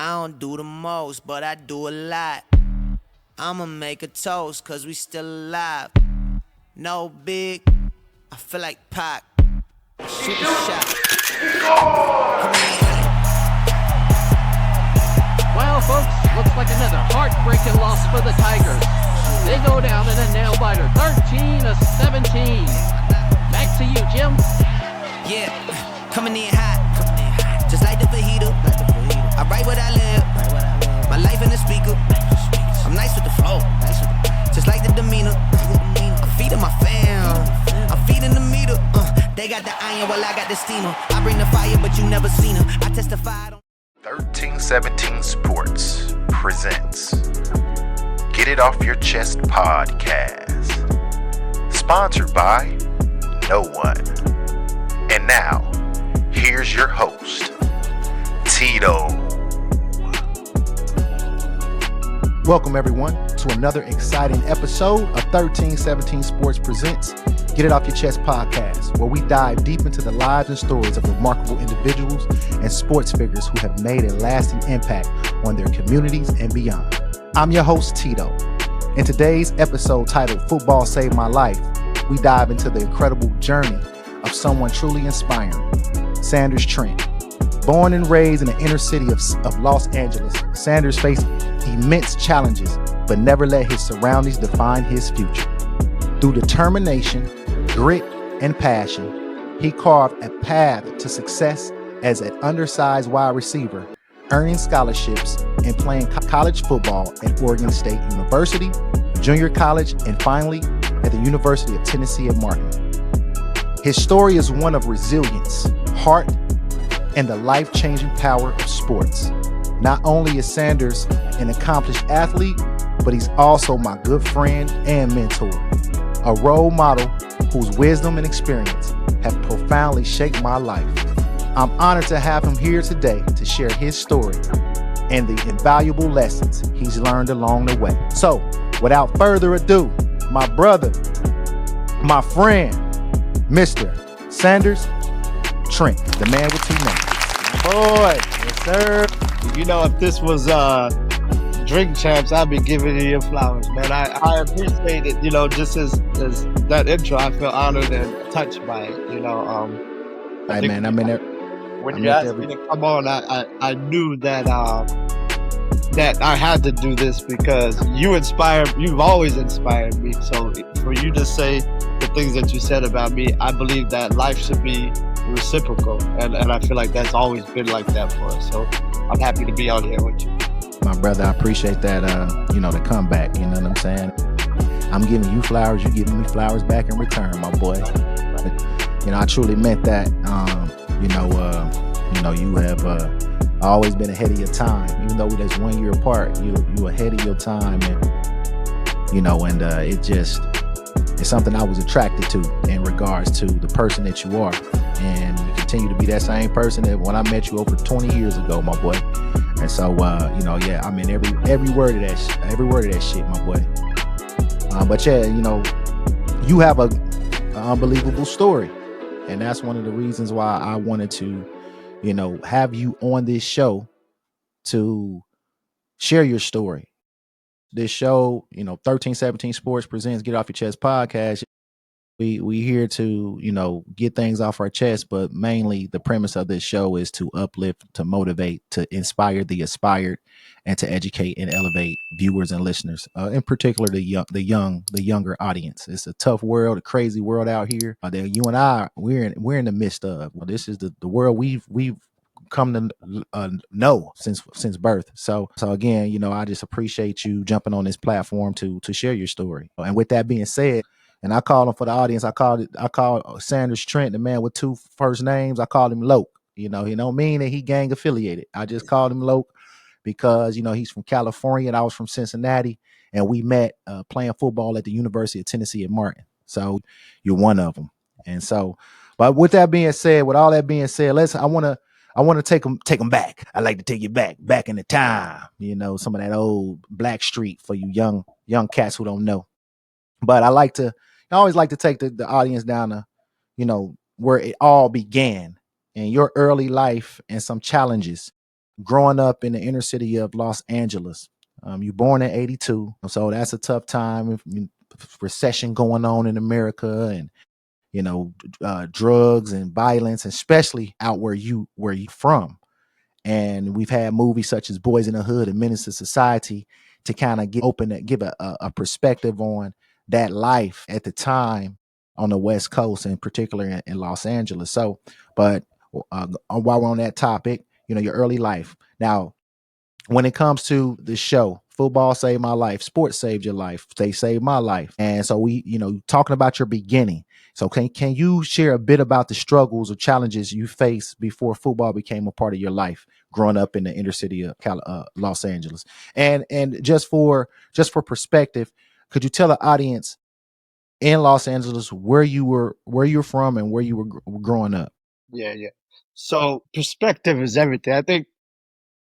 I don't do the most, but I do a lot. I'ma make a toast, cause we still alive. No big, I feel like Pac. Shoot a shot. Well, folks, looks like another heartbreaking loss for the Tigers. They go down in a nail-biter, 13-17. Back to you, Jim. Yeah, coming in hot. Just like the fajita. I write what I live. My life in the speaker. I'm nice with the flow. Just like the demeanor. I'm feeding my fam. I'm feeding the meter. They got the iron while I got the steamer. I bring the fire, but you never seen her. I testified on 1317 Sports presents Get It Off Your Chest podcast. Sponsored by no one. And now, here's your host, Tito. Welcome everyone to another exciting episode of 1317 Sports presents Get It Off Your Chest podcast, where we dive deep into the lives and stories of remarkable individuals and sports figures who have made a lasting impact on their communities and beyond. I'm your host, Tito. In today's episode titled Football Saved My Life, we dive into the incredible journey of someone truly inspiring, Sanders Trent. Born and raised in the inner city of Los Angeles, Sanders faced immense challenges, but never let his surroundings define his future. Through determination, grit, and passion, he carved a path to success as an undersized wide receiver, earning scholarships and playing college football at Oregon State University, junior college, and finally at the University of Tennessee at Martin. His story is one of resilience, heart, and the life-changing power of sports. Not only is Sanders an accomplished athlete, but he's also my good friend and mentor, a role model whose wisdom and experience have profoundly shaped my life. I'm honored to have him here today to share his story and the invaluable lessons he's learned along the way. So, without further ado, my brother, my friend, Mr. Sanders Trent, the man with two names. Boy, yes sir. You know, if this was drink champs, I'd be giving you your flowers, man. I appreciate it. You know, just as that intro, I feel honored and touched by it. You know, Hey man, I'm in there. When you asked me to come on, I knew that that I had to do this because you've always inspired me. So for you to say the things that you said about me, I believe that life should be reciprocal, and I feel like that's always been like that for us. So I'm happy to be on here with you. My brother, I appreciate that, the comeback, you know what I'm saying? I'm giving you flowers, you giving me flowers back in return, my boy. I truly meant that. You have always been ahead of your time, even though that's 1 year apart, you ahead of your time, and it's something I was attracted to in regards to the person that you are. And you continue to be that same person that when I met you over 20 years ago, my boy. And so, I mean, every word of that shit, my boy. But yeah, you have an unbelievable story. And that's one of the reasons why I wanted to, have you on this show to share your story. This show, 1317 Sports presents Get Off Your Chest podcast. We here to, get things off our chest, but mainly the premise of this show is to uplift, to motivate, to inspire the aspired, and to educate and elevate viewers and listeners, in particular the younger audience. It's a tough world, a crazy world out here that you and I we're in the midst of. Well, this is the world we've come to know since birth. So again, I just appreciate you jumping on this platform to share your story. And with that being said, and I call him for the audience. I call Sanders Trent, the man with two first names. I call him Loke. He don't mean that he gang affiliated. I just called him Loke because he's from California and I was from Cincinnati, and we met playing football at the University of Tennessee at Martin. So you're one of them. And so, but with all that being said, I want to take them back. I like to take you back in the time. Some of that old Black Street for you young cats who don't know. But I always like to take the audience down to, where it all began and your early life and some challenges growing up in the inner city of Los Angeles. You born in '82, so that's a tough time. Recession going on in America, and drugs and violence, especially out where you from. And we've had movies such as Boys in the Hood and Menace to Society to kind of give a perspective on that life at the time on the West Coast, and particularly in Los Angeles. So, but while we're on that topic, your early life. Now, when it comes to the show, football saved my life, sports saved your life, they saved my life. And so we, talking about your beginning. So can you share a bit about the struggles or challenges you faced before football became a part of your life, growing up in the inner city of Los Angeles? And just for perspective, could you tell the audience in Los Angeles where you're from and where you were growing up? Yeah, yeah. So perspective is everything. I think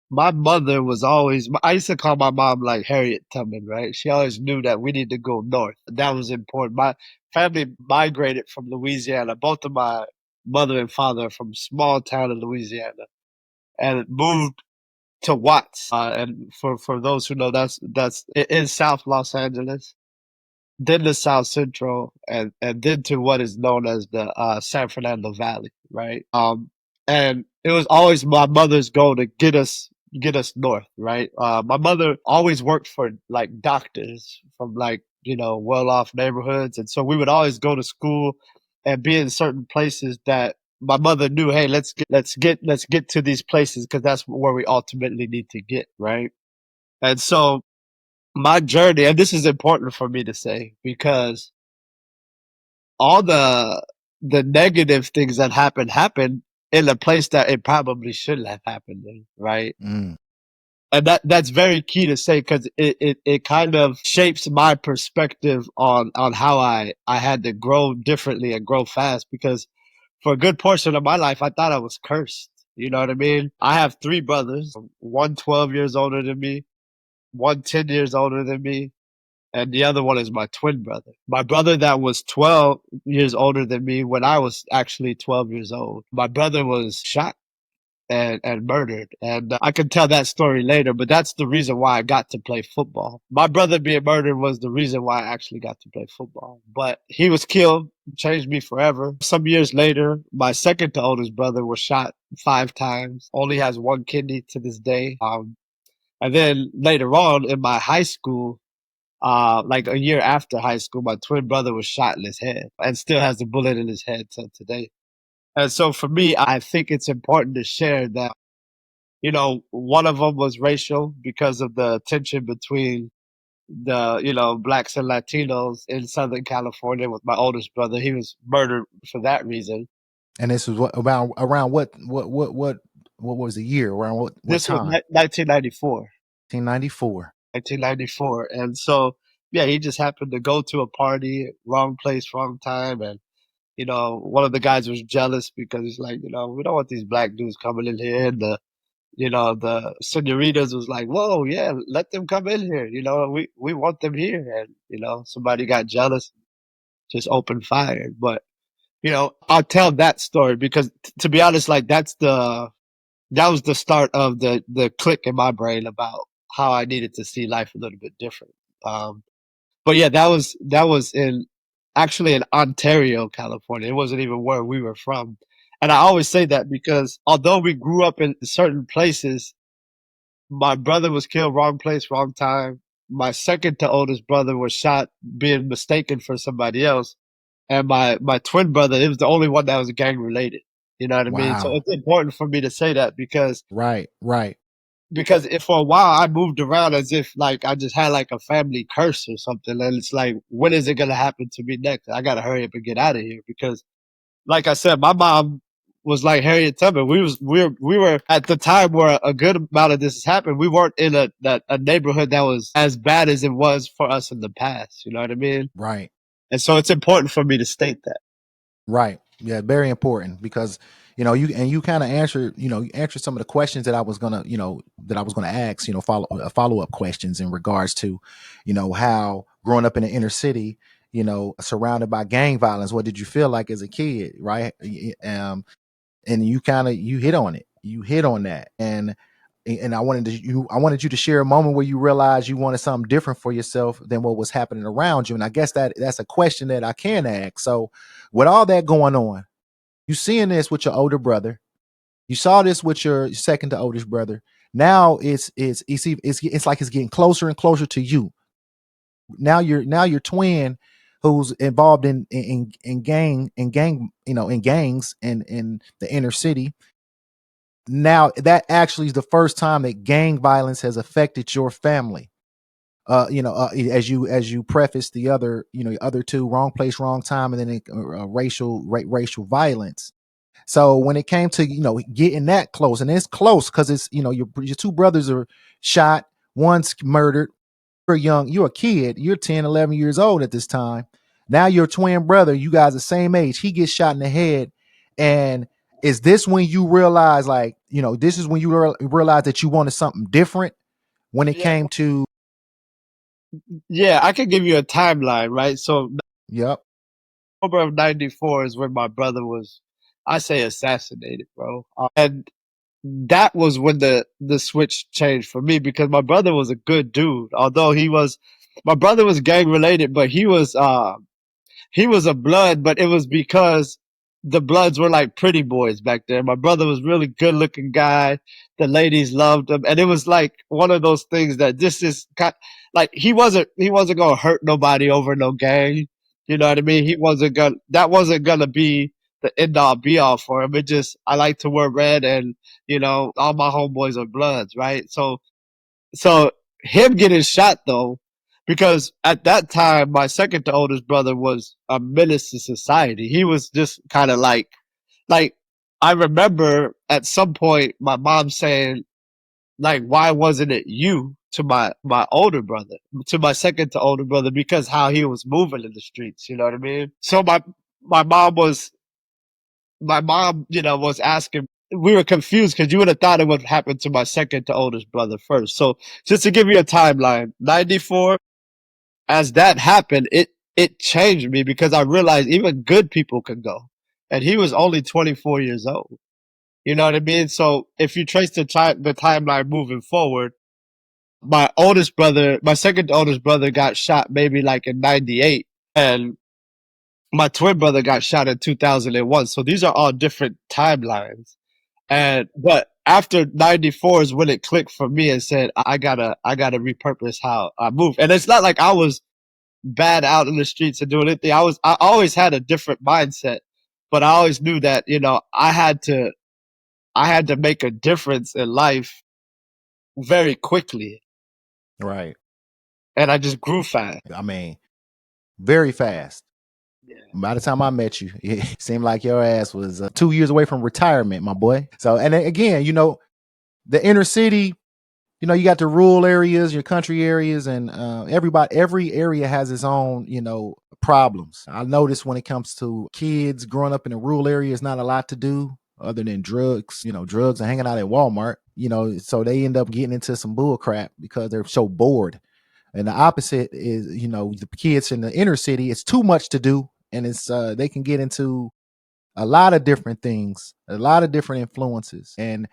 my mother was always, I used to call my mom like Harriet Tubman, right? She always knew that we need to go north. That was important. My family migrated from Louisiana. Both of my mother and father are from a small town in Louisiana and moved to Watts. And for those who know, that's in South Los Angeles, then the South Central, and then to what is known as the San Fernando Valley, right? And it was always my mother's goal to get us north, right? My mother always worked for like doctors from like well off neighborhoods, and so we would always go to school and be in certain places that my mother knew. Hey, let's get to these places because that's where we ultimately need to get, right? And so my journey, and this is important for me to say because all the negative things that happened in a place that it probably shouldn't have happened in, right? Mm. And that's very key to say because it kind of shapes my perspective on how I had to grow differently and grow fast because for a good portion of my life I thought I was cursed. You know what I mean? I have three brothers, one 12 years older than me, one 10 years older than me, and the other one is my twin brother. My brother that was 12 years older than me when I was actually 12 years old. My brother was shot and murdered. And I can tell that story later, but that's the reason why I got to play football. My brother being murdered was the reason why I actually got to play football. But he was killed, changed me forever. Some years later, my second to oldest brother was shot 5 times, only has one kidney to this day. And then later on in my high school, like a year after high school, my twin brother was shot in his head and still has the bullet in his head till today. And so for me, I think it's important to share that, one of them was racial because of the tension between the, blacks and Latinos in Southern California with my oldest brother. He was murdered for that reason. And this was around what was the year? Around what This was time? 1994. 1994. 1994. And so, yeah, he just happened to go to a party, wrong place, wrong time. And, one of the guys was jealous because he's like, we don't want these black dudes coming in here. And the senoritas was like, whoa, yeah, let them come in here. We want them here. And, somebody got jealous, just opened fire. But, I'll tell that story because to be honest, like that was the start of the click in my brain about how I needed to see life a little bit different. But yeah, that was actually in Ontario, California. It wasn't even where we were from. And I always say that because although we grew up in certain places, my brother was killed wrong place, wrong time. My second to oldest brother was shot being mistaken for somebody else. And my twin brother, it was the only one that was gang related. You know what I mean? So Wow. it's important for me to say that Right. because if for a while I moved around as if like I just had like a family curse or something, and it's like, when is it gonna happen to me next? I gotta hurry up and get out of here because, like I said, my mom was like Harriet Tubman. We were at the time where a good amount of this has happened. We weren't in a neighborhood that was as bad as it was for us in the past. You know what I mean? Right. And so it's important for me to state that. Right. Yeah, very important because you kind of answered some of the questions that I was gonna ask, follow up questions in regards to, how growing up in the inner city, surrounded by gang violence, what did you feel like as a kid, right? And you hit on it. You hit on that, and and I wanted you to share a moment where you realized you wanted something different for yourself than what was happening around you. And I guess that's a question that I can ask. So, with all that going on, you seeing this with your older brother, you saw this with your second to oldest brother. Now it's like it's getting closer and closer to you. Now your twin, who's involved in gang, in gangs in the inner city. Now that actually is the first time that gang violence has affected your family. As you preface the other two, wrong place, wrong time, and then racial violence. So when it came to getting that close, and it's close because it's your two brothers are shot, one's murdered. You're a kid, you're 10, 11 years old at this time. Now your twin brother, you guys the same age, he gets shot in the head. And is this when you realize, this is when you realize that you wanted something different when it came to? Yeah, I can give you a timeline, right? So Yep. October of '94 is when my brother was, I say, assassinated, bro. And that was when the switch changed for me, because my brother was a good dude. Although my brother was gang related, but he was a blood, but it was because the Bloods were like pretty boys back there. My brother was really good looking guy. The ladies loved him. And it was like one of those things that this is like he wasn't gonna hurt nobody over no gang. You know what I mean? That wasn't gonna be the end all be all for him. It just, I like to wear red, and all my homeboys are Bloods, right? So him getting shot though, because at that time my second to oldest brother was a menace to society. He was just kind of like I remember at some point my mom saying, like, why wasn't it you, to my older brother, to my second to older brother, because how he was moving in the streets, you know what I mean? So my mom was was asking. We were confused because you would have thought it would happen to my second to oldest brother first. So just to give you a timeline, '94, as that happened, it changed me, because I realized even good people could go, and he was only 24 years old. You know what I mean? So if you trace the timeline moving forward, my second oldest brother got shot maybe like in '98, and my twin brother got shot in 2001. So these are all different timelines. But after '94 is when it clicked for me and said, I gotta repurpose how I move. And it's not like I was bad out in the streets and doing anything. I always had a different mindset, but I always knew that, I had to make a difference in life very quickly. Right. And I just grew fast. I mean, very fast. Yeah. By the time I met you, it seemed like your ass was 2 years away from retirement, my boy. So, and then again, the inner city, you got the rural areas, your country areas, and every area has its own, problems. I notice when it comes to kids growing up in a rural area, it's not a lot to do other than drugs, drugs and hanging out at Walmart, so they end up getting into some bull crap because they're so bored. And the opposite is, the kids in the inner city, it's too much to do. And it's they can get into a lot of different things, a lot of different influences. And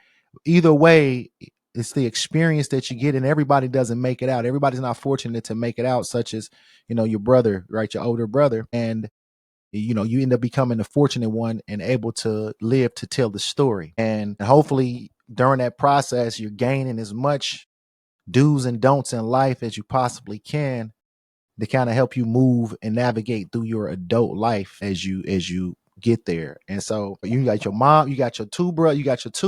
either way, it's the experience that you get, and everybody doesn't make it out. Everybody's not fortunate to make it out, such as, your brother, right? Your older brother. And, you end up becoming the fortunate one and able to live to tell the story. And hopefully during that process, you're gaining as much do's and don'ts in life as you possibly can to kind of help you move and navigate through your adult life as you get there. And so you got your mom, you got your two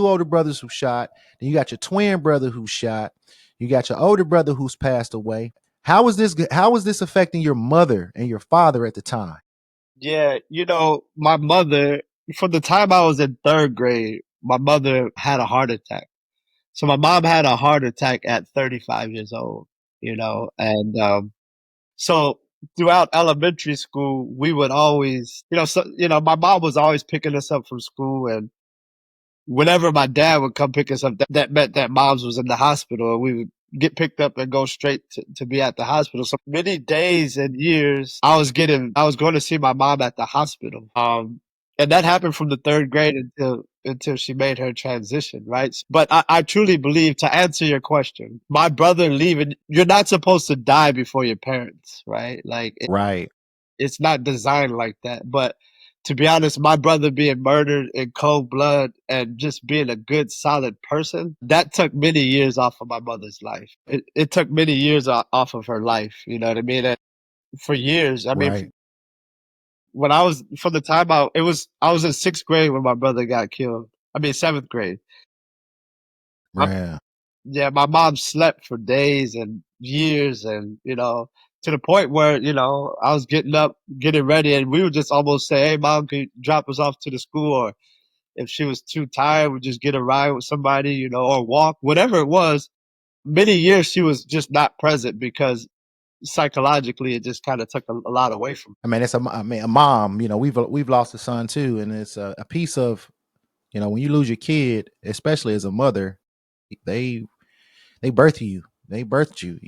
older brothers who shot, then you got your twin brother who shot, you got your older brother who's passed away. How was this affecting your mother and your father at the time? Yeah, my mother, from the time I was in third grade, my mother had a heart attack. So my mom had a heart attack at 35 years old, and so throughout elementary school, we would always, my mom was always picking us up from school, and whenever my dad would come pick us up, that meant that mom's was in the hospital, and we would get picked up and go straight to be at the hospital. So many days and years, I was going to see my mom at the hospital. And that happened from the third grade until she made her transition, right? But I truly believe, to answer your question, my brother leaving, you're not supposed to die before your parents, right? Like Right. it's not designed like that. But to be honest, my brother being murdered in cold blood and just being a good, solid person, that took many years off of my mother's life. It took many years off of her life. You know what I mean? And for years, I mean, Right. when I was, from the time I was in sixth grade when my brother got killed. I mean, seventh grade. My, Yeah. yeah, my mom slept for days and years, and to the point where I was getting up, getting ready, and we would just almost say, "Hey, mom, can you drop us off to the school?" Or if she was too tired, we'd just get a ride with somebody, or walk, whatever it was. Many years she was just not present because psychologically it just kind of took a lot away from I mean, I mean, a mom. We've lost a son too, and it's a piece of, when you lose your kid, especially as a mother, they they birth you. They birthed you.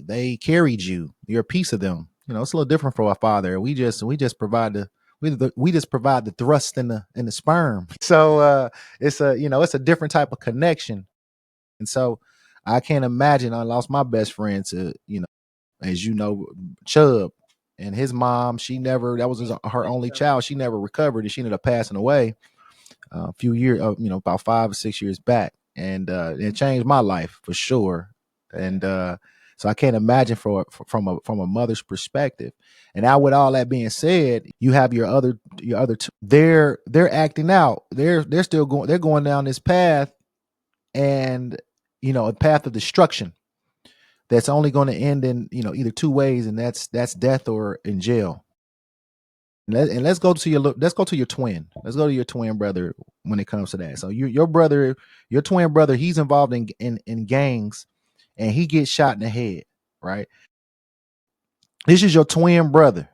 They carried you. You're a piece of them. It's a little different for our father. We just provide we just provide the thrust in the sperm. So it's a different type of connection. And so I can't imagine. I lost my best friend to, as Chubb, and his mom. She never, that was her only child. She never recovered, and she ended up passing away a few years, about 5 or 6 years back, and it changed my life for sure. And so I can't imagine from a mother's perspective. And now, with all that being said, you have your other two. They're acting out. They're still going. They're going down this path, and a path of destruction that's only going to end in either two ways, and that's death or in jail. Let's go to your twin. Let's go to your twin brother when it comes to that. So your twin brother, he's involved in gangs, and he gets shot in the head. Right. This is your twin brother.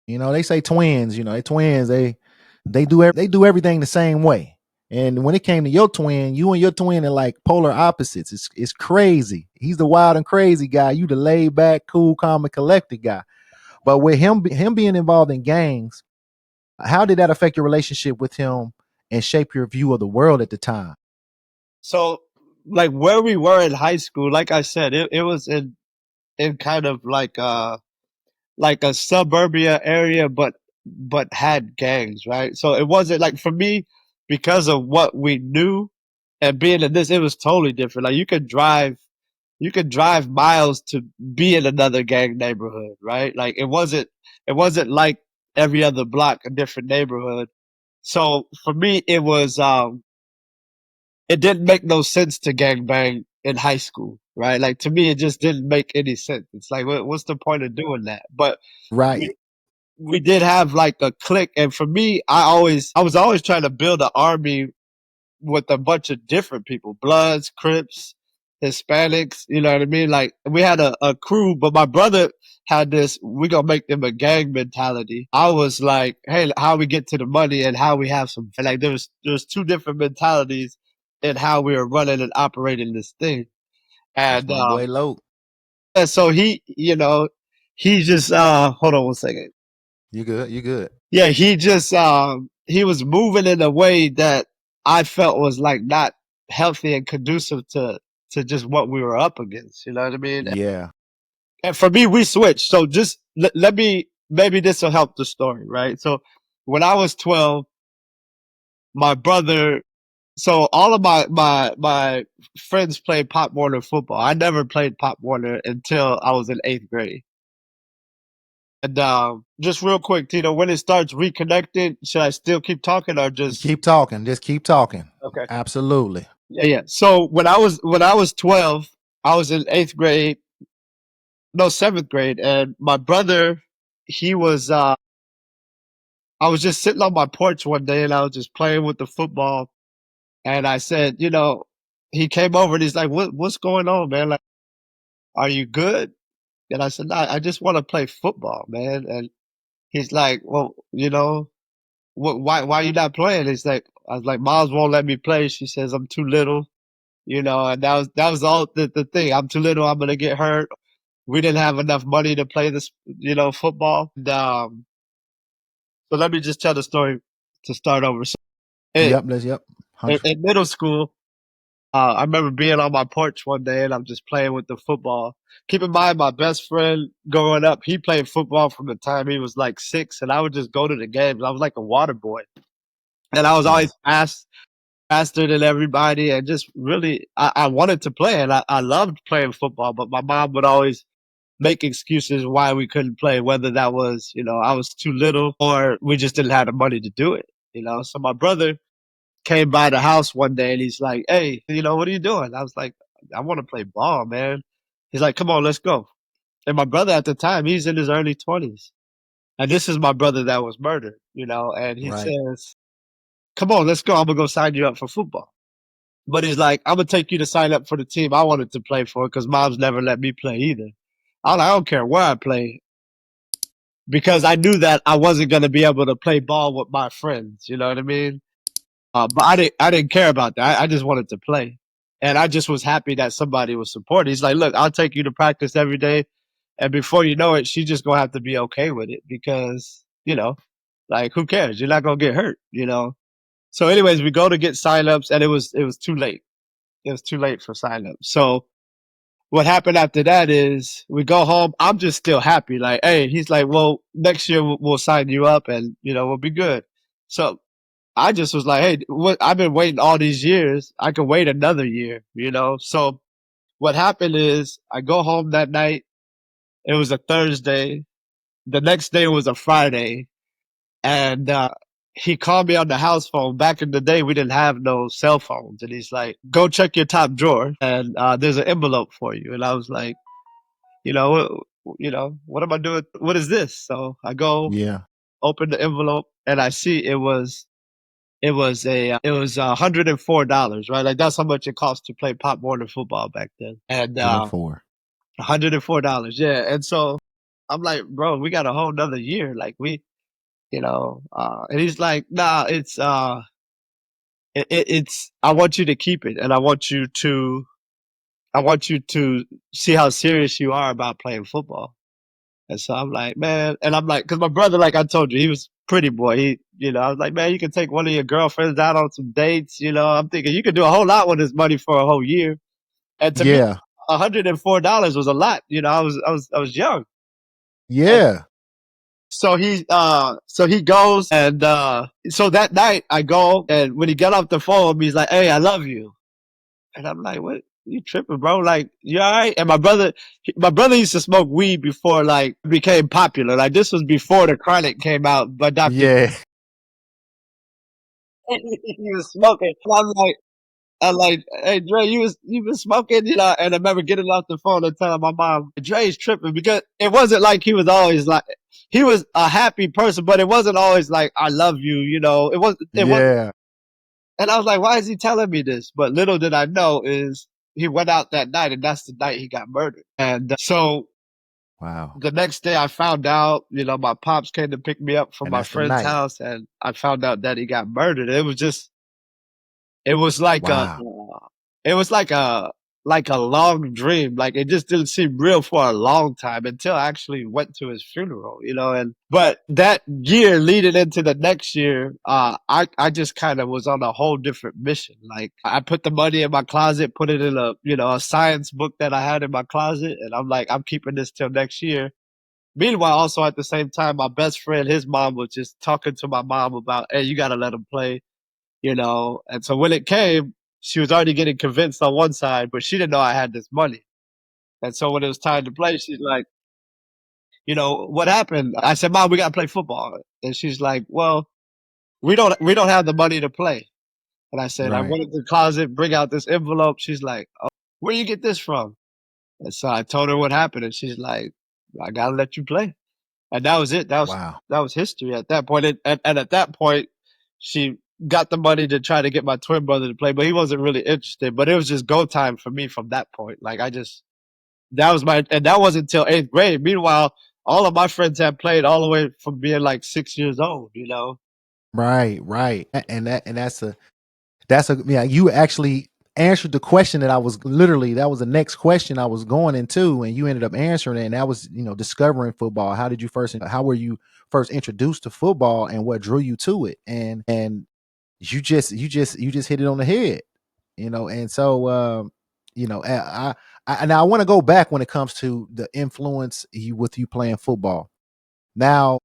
They say twins. They twins. They do everything the same way. And when it came to your twin, you and your twin are like polar opposites. It's crazy. He's the wild and crazy guy. You the laid back, cool, calm, and collected guy. But with him being involved in gangs, how did that affect your relationship with him and shape your view of the world at the time? So, like where we were in high school, like I said, it was in kind of like a suburbia area, but had gangs, right? So it wasn't like, for me, because of what we knew and being in this, it was totally different. Like you could drive miles to be in another gang neighborhood, right? Like it wasn't like every other block a different neighborhood. So for me, it didn't make no sense to gangbang in high school, right? Like to me, it just didn't make any sense. It's like, what's the point of doing that? But Right. we did have like a clique, and for me, I was always trying to build an army with a bunch of different people, Bloods, Crips, Hispanics, you know what I mean? Like we had a crew, but my brother had this, we gonna make them a gang mentality. I was like, hey, how we get to the money and how we have some, like there was two different mentalities in how we were running and operating this thing. That's And my boy Loke. yeah, so he just hold on one second. You good? You good? Yeah, he was moving in a way that I felt was like not healthy and conducive to just what we were up against. You know what I mean? Yeah. And for me, we switched. So just let me, maybe this will help the story, right? So when I was 12, my brother, so all of my friends played Pop Warner football. I never played Pop Warner until I was in eighth grade. And just real quick, Tito, when it starts reconnecting, should I still keep talking or just Keep talking. Just keep talking. okay? Absolutely. Yeah, yeah. So when I was 12, I was in eighth grade, no, seventh grade, and my brother, he was I was just sitting on my porch one day and I was just playing with the football, and I said, he came over and he's like, what's going on, man? Like, are you good? And I said, nah, I just want to play football, man. And he's like, well, why you not playing? He's like, I was like, Miles won't let me play. She says I'm too little, and that was all the thing. I'm too little. I'm gonna get hurt. We didn't have enough money to play this, football. And, so let me just tell the story. to start over. So Yep. in middle school, I remember being on my porch one day and I'm just playing with the football. Keep in mind, my best friend growing up, he played football from the time he was like 6, and I would just go to the games. I was like a water boy, and I was Yeah. always faster than everybody, and just really, I wanted to play, and I loved playing football. But my mom would always make excuses why we couldn't play, whether that was, I was too little or we just didn't have the money to do it. So my brother came by the house one day and he's like, "Hey, what are you doing?" I was like, "I want to play ball, man." He's like, "Come on, let's go." And my brother at the time, he's in his early 20s. And this is my brother that was murdered. And he Right. says, "Come on, let's go. I'm going to go sign you up for football." But he's like, "I'm going to take you to sign up for the team I wanted to play for because mom's never let me play either." I was like, "I don't care where I play," because I knew that I wasn't going to be able to play ball with my friends. You know what I mean? But I didn't care about that. I just wanted to play. And I just was happy that somebody was supporting. He's like, "Look, I'll take you to practice every day." And before you know it, she's just going to have to be okay with it because, like, who cares? You're not going to get hurt. So anyways, we go to get signups and it was too late. It was too late for signups. So what happened after that is we go home. I'm just still happy. Like, hey, he's like, "Well, next year we'll sign you up and, we'll be good." So I just was like, "Hey, I've been waiting all these years. I can wait another year." So what happened is I go home that night. It was a Thursday. The next day was a Friday. And he called me on the house phone. Back in the day, we didn't have no cell phones. And he's like, "Go check your top drawer and there's an envelope for you." And I was like, you know, what am I doing? What is this? So I go Yeah. open the envelope and I see it was $104, right? Like that's how much it cost to play Pop Warner football back then. And 104. $104, yeah. And so I'm like, "Bro, we got a whole nother year. Like and he's like, "Nah, it's I want you to keep it, and I want you to see how serious you are about playing football." And so I'm like, "Man," and I'm like, because my brother, like I told you, he was pretty boy. I was like, "Man, you can take one of your girlfriends out on some dates." I'm thinking you could do a whole lot with this money for a whole year. And to me, Yeah. $104 was a lot. I was young. And Yeah. so he goes and so that night I go and when he got off the phone, he's like, "Hey, I love you." And I'm like, "What? You tripping, bro? Like, you all right?" And my brother used to smoke weed before like it became popular. Like this was before the Chronic came out, but Dr. Yeah. he was smoking. And I'm like, "Hey, Dre, you been smoking?" And I remember getting off the phone and telling my mom, "Dre's tripping," because it wasn't like he was always like he was a happy person, but it wasn't always like "I love you." It was. Yeah. And I was like, "Why is he telling me this?" But little did I know is he went out that night, and that's the night he got murdered. And so Wow. the next day, I found out. My pops came to pick me up from And my that's the friend's night. house, and I found out that he got murdered. It was like a Wow. it was like a long dream. Like it just didn't seem real for a long time until I actually went to his funeral. And but that year leading into the next year, I just kind of was on a whole different mission. Like I put the money in my closet, put it in a science book that I had in my closet, and I'm like, I'm keeping this till next year. Meanwhile, also at the same time, my best friend, his mom was just talking to my mom about, "Hey, you got to let him play." And so when it came, she was already getting convinced on one side, but she didn't know I had this money. And so when it was time to play, she's like, "What happened?" I said, "Mom, we got to play football." And she's like, "Well, we don't have the money to play." And I said, I Right. went into the closet, bring out this envelope. She's like, "Oh, where you get this from?" And so I told her what happened, and she's like, "I got to let you play." And that was it. That was Wow. that was history at that point. And at that point, she got the money to try to get my twin brother to play, but he wasn't really interested. But it was just go time for me from that point. Like and that wasn't until eighth grade. Meanwhile, all of my friends had played all the way from being like 6 years old. Right. Right. And that's a yeah, you actually answered the question that that was the next question I was going into, and you ended up answering it. And that was, discovering football. How were you first introduced to football, and what drew you to it? And you just hit it on the head, And so, I want to go back when it comes to the influence with you playing football. Now,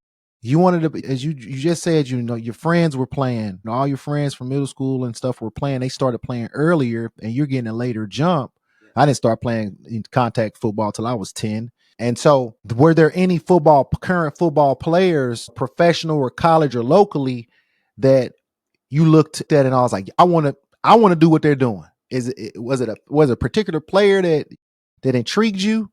you wanted to, as you just said, your friends were playing, all your friends from middle school and stuff were playing. They started playing earlier, and you're getting a later jump. I didn't start playing contact football till I was 10. And so, were there any current football players, professional or college or locally, that you looked at and I was like, I want to do what they're doing? Was a particular player that intrigued you,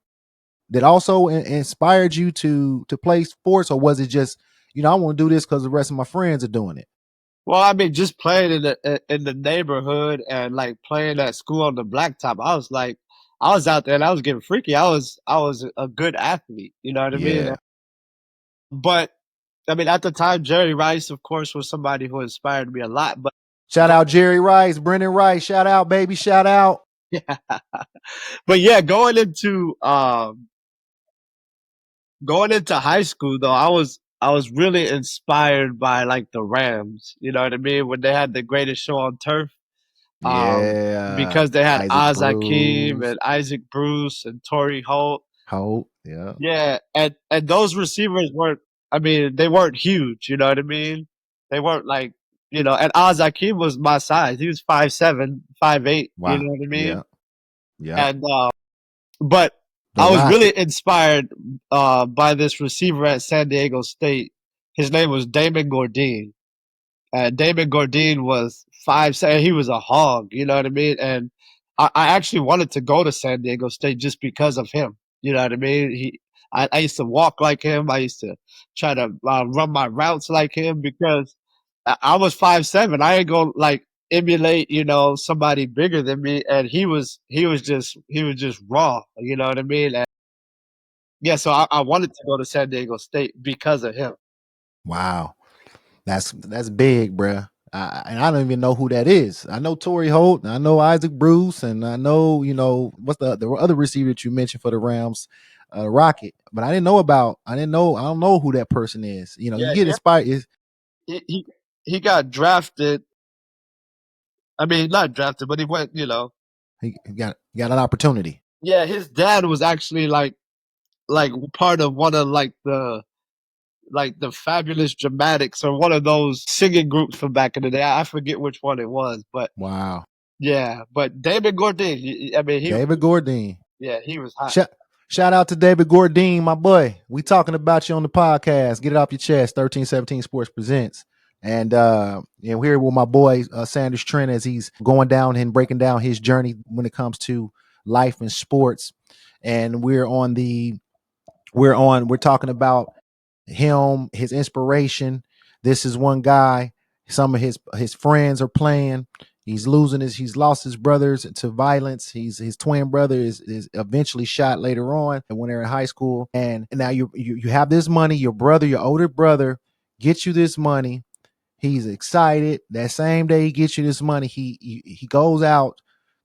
that also inspired you to play sports, or was it just, I want to do this because the rest of my friends are doing it? Well, I mean, just playing in the neighborhood and like playing at school on the blacktop, I was out there and I was getting freaky. I was a good athlete, you know what I mean? Yeah. But I mean, at the time, Jerry Rice, of course, was somebody who inspired me a lot. But Shout out Jerry Rice, Brendan Rice. Shout out, baby. Shout out. yeah, but yeah, going into high school though, I was really inspired by like the Rams. You know what I mean? When they had the greatest show on turf, Yeah. because they had Isaac Oz Hakeem Bruce. and Isaac Bruce and Torrey Holt. Hope. Yeah. Yeah, and those receivers weren't. I mean, they weren't huge. You know what I mean? They weren't like, And Oz Hakeem was my size. He was 5'7", 5'8". You Wow. know what I mean? Yeah. Yeah. And but The I was really Rocket. inspired by this receiver at San Diego State. His name was Damon Gordine. David Gordine was 5'7". He was a hog, you know what I mean? And I actually wanted to go to San Diego State just because of him. You know what I mean? I used to walk like him. I used to try to run my routes like him because I was 5'7". I ain't gonna like emulate, somebody bigger than me. And he was just raw. You know what I mean? And yeah, so I wanted to go to San Diego State because of him. Wow. That's big, bruh. And I don't even know who that is. I know Torrey Holt, and I know Isaac Bruce, and I know, what's the other receiver that you mentioned for the Rams, Rocket. But I don't know who that person is. You Yeah, get inspired. he got drafted. I mean, not drafted, but he went, He got an opportunity. yeah, his dad was actually like part of one of like the Fabulous Dramatics or one of those singing groups from back in the day. I forget which one it was, but Wow. yeah, but David Gordine, I mean, David Gordine. he was hot. Shout out to David Gordine, my boy. We talking about you on the podcast. Get it off your chest. 1317 Sports presents. And we're here with my boy Sanders Trent, as he's going down and breaking down his journey when it comes to life and sports. And we're talking about him, his inspiration. This is one guy. Some of his friends are playing. He's lost his brothers to violence. His twin brother is eventually shot later on when they're in high school. And now you have this money. Your older brother gets you this money. He's excited. That same day he gets you this money, he goes out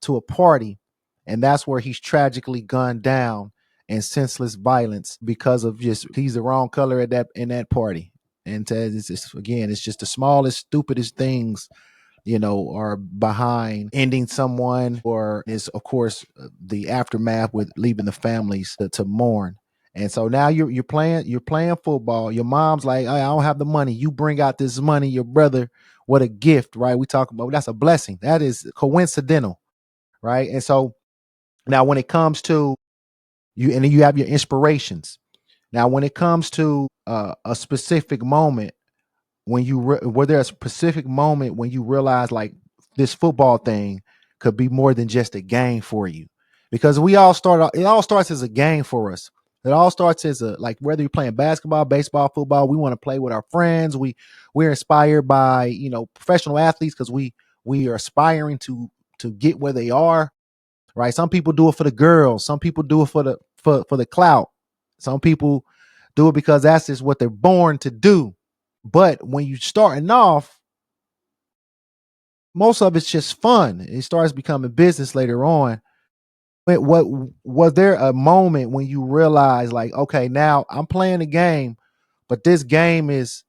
to a party, and that's where he's tragically gunned down in senseless violence because of just he's the wrong color in that party. And it's just the smallest, stupidest things, are behind ending someone, or is of course the aftermath with leaving the families to mourn. And so now you're playing football. Your mom's like, I don't have the money. You bring out this money. Your brother, what a gift, right? We talk about that's a blessing. That is coincidental, right? And so now when it comes to you, and then you have your inspirations. Now when it comes to a specific moment, were there a specific moment when you realized like this football thing could be more than just a game for you? Because it all starts as a game for us. It all starts as like whether you're playing basketball, baseball, football, we want to play with our friends. We're inspired by, professional athletes because we are aspiring to get where they are, right? Some people do it for the girls, some people do it for the clout. Some people do it because that's just what they're born to do. But when you starting off, most of it's just fun. It starts becoming business later on. What was there a moment when you realize like, okay, now I'm playing a game, but this game is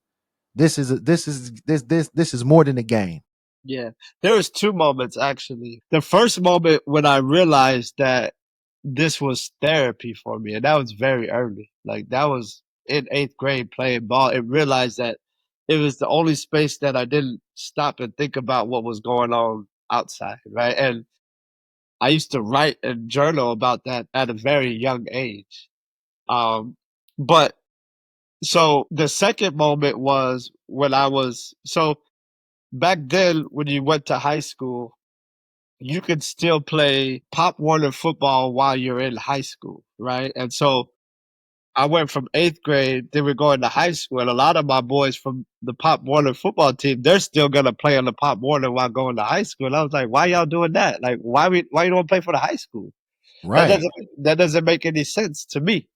this is more than a game. Yeah, there was two moments actually. The first moment when I realized that this was therapy for me, and that was very early. Like that was in eighth grade playing ball. It realized that it was the only space that I didn't stop and think about what was going on outside, right? And I used to write and journal about that at a very young age. Um, but so the second moment was when I was so back then when you went to high school, you could still play Pop Warner football while you're in high school, right? And so I went from eighth grade, then we're going to high school, and a lot of my boys from the Pop Warner football team, they're still gonna play on the Pop Warner while going to high school. And I was like, why y'all doing that? Like, why you don't play for the high school? That Right. doesn't that doesn't make any sense to me.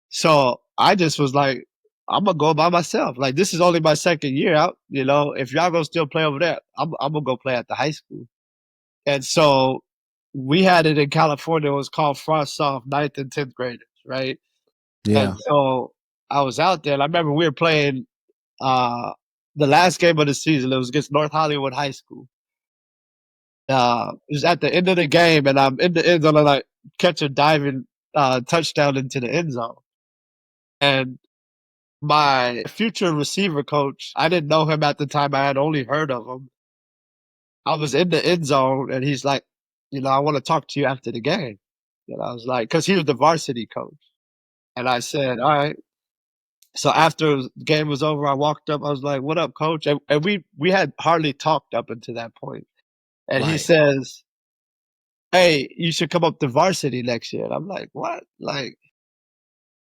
So I just was like, I'm gonna go by myself. Like this is only my second year out. You know, if y'all gonna still play over there, I'm gonna go play at the high school. And so we had it in California. It was called Frost Soft, ninth and 10th graders, right? And Yeah. so I was out there and I remember we were playing uh the last game of the season. It was against North Hollywood High School. It was at the end of the game and I'm in the end zone and I catch a diving touchdown into the end zone. And my future receiver coach, I didn't know him at the time. I had only heard of him. I was in the end zone and he's like, I want to talk to you after the game. And I was like, because he was the varsity coach. And I said, all right. So after the game was over, I walked up. I was like, what up, coach? And we had hardly talked up until that point. And he Right. says, hey, you should come up to varsity next year. And I'm like, what? Like,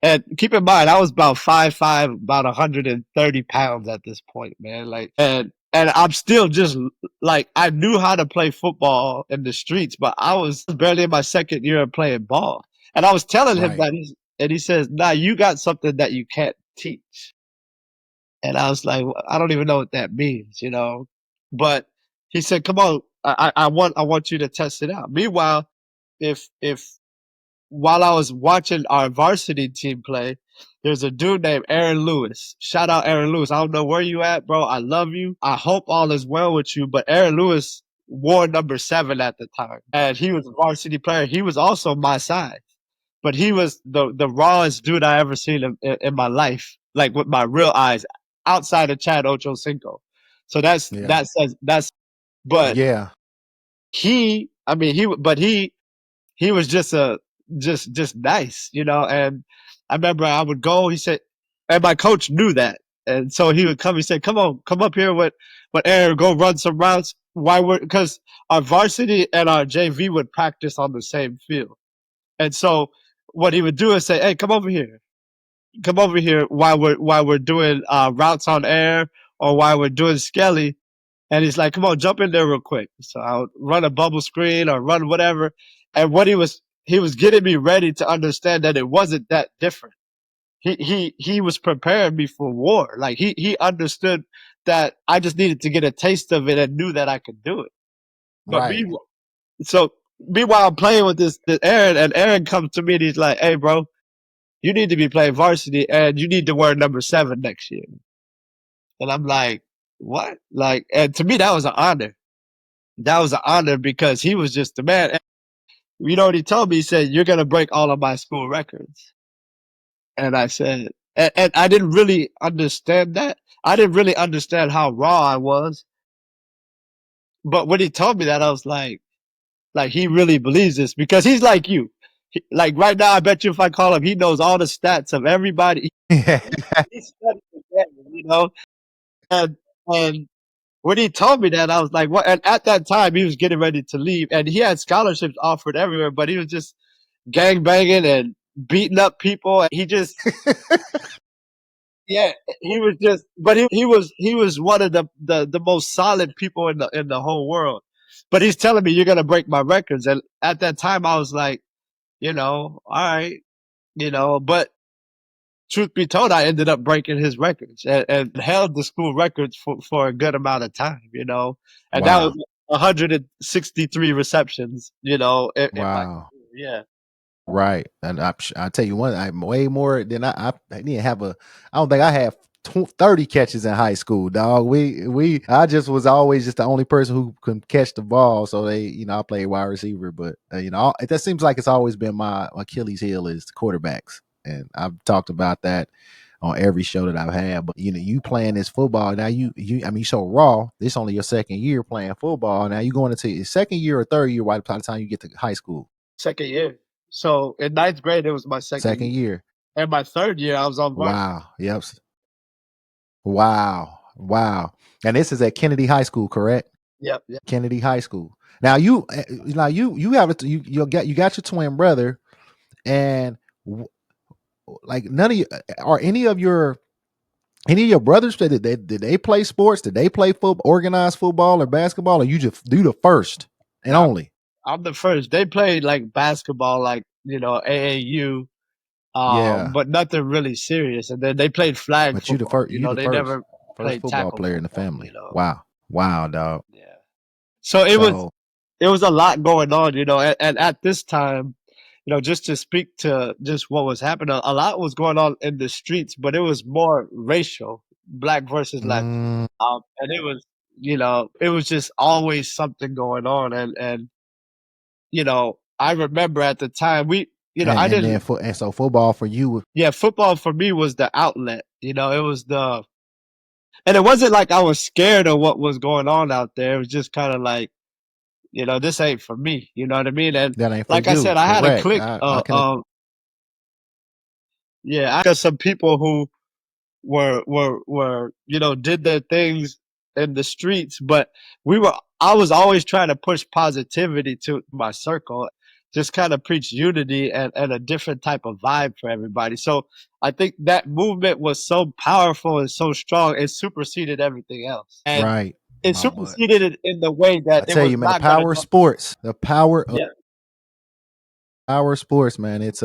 and keep in mind, I was about 5'5", about 130 pounds at this point, man. Like, and I'm still just like, I knew how to play football in the streets, but I was barely in my second year of playing ball. And I was telling him Right. that, and he says, nah, you got something that you can't teach. And I was like, well, I don't even know what that means, But he said, come on, I want you to test it out. Meanwhile, if while I was watching our varsity team play, there's a dude named Aaron Lewis. Shout out Aaron Lewis. I don't know where you at, bro. I love you. I hope all is well with you. But Aaron Lewis wore number 7 at the time. And he was a varsity player. He was also my size. But he was the rawest dude I ever seen in my life, like with my real eyes, outside of Chad Ochocinco. So Yeah. but Yeah. he was just nice, and I remember I would go, he said, and my coach knew that. And so he would come, he said, come on, come up here with Aaron, go run some routes. Because our varsity and our JV would practice on the same field. And so what he would do is say, hey, come over here while we're doing routes on air or while we're doing skelly. And he's like, come on, jump in there real quick. So I would run a bubble screen or run whatever. And what he was getting me ready to understand that it wasn't that different. He was preparing me for war. Like he understood that I just needed to get a taste of it and knew that I could do it. But Right. meanwhile I'm playing with this Aaron, and Aaron comes to me and he's like, hey bro, you need to be playing varsity and you need to wear number 7 next year. And I'm like, what? Like, and to me that was an honor. That was an honor because he was just the man. And you know what he told me? He said, you're going to break all of my school records. And I said, and I didn't really understand that. I didn't really understand how raw I was. But when he told me that, I was like he really believes this because he's like you. Like right now, I bet you if I call him, he knows all the stats of everybody. He studied the game. And, and when he told me that, I was like, what? And at that time, he was getting ready to leave and he had scholarships offered everywhere, but he was just gang banging and beating up people. And yeah, he was just, but he was one of the most solid people in the whole world. But he's telling me you're gonna break my records, and at that time I was like, all right, but truth be told, I ended up breaking his records and held the school records for a good amount of time, and that Wow. was 163 receptions, in my Wow. career. Yeah. Right. And I tell you one, I'm way more than I didn't have I don't think I had 30 catches in high school, dog. I just was always just the only person who could catch the ball. So I played wide receiver, but that seems like it's always been my Achilles heel is the quarterbacks. And I've talked about that on every show that I've had. But you playing this football now. I mean, so raw. This only your second year playing football. Now you going into your second year or third year by the time you get to high school. Second year. So in ninth grade, it was my second Second year. year. And my third year, I was on varsity. Wow. Yep. Wow. Wow. And this is at Kennedy High School, correct? Yep. Yep. Kennedy High School. Now you have it. You got your twin brother, and like none of you are any of your brothers did they play sports? Did they play football, organized football or basketball, or you just do the first and Now, only? I'm the first. They played like basketball, like, AAU, Yeah, but nothing really serious. And then they played flag but you the football. first. You the They first never played football tackle player in the football. family. Wow. Wow, dog. Yeah. So So it was a lot going on, and at this time, just to speak to just what was happening, a lot was going on in the streets, but it was more racial, black versus Latino. mm, And it was just always something going on. And I remember at the time I and didn't, then so football for you. yeah, football for me was the outlet. It was and it wasn't like I was scared of what was going on out there. It was just kind of like, this ain't for me. You know what I mean? And That ain't for like I you. said, I had a Correct. clique. I can. Yeah, I got some people who were did their things in the streets, but I was always trying to push positivity to my circle, just kind of preach unity and a different type of vibe for everybody. So I think that movement was so powerful and so strong, it superseded everything else. And Right. it My butt. superseded it in the way I that it tell was you, man, the not gonna power of go. sports, the power of Yeah. sports, man. It's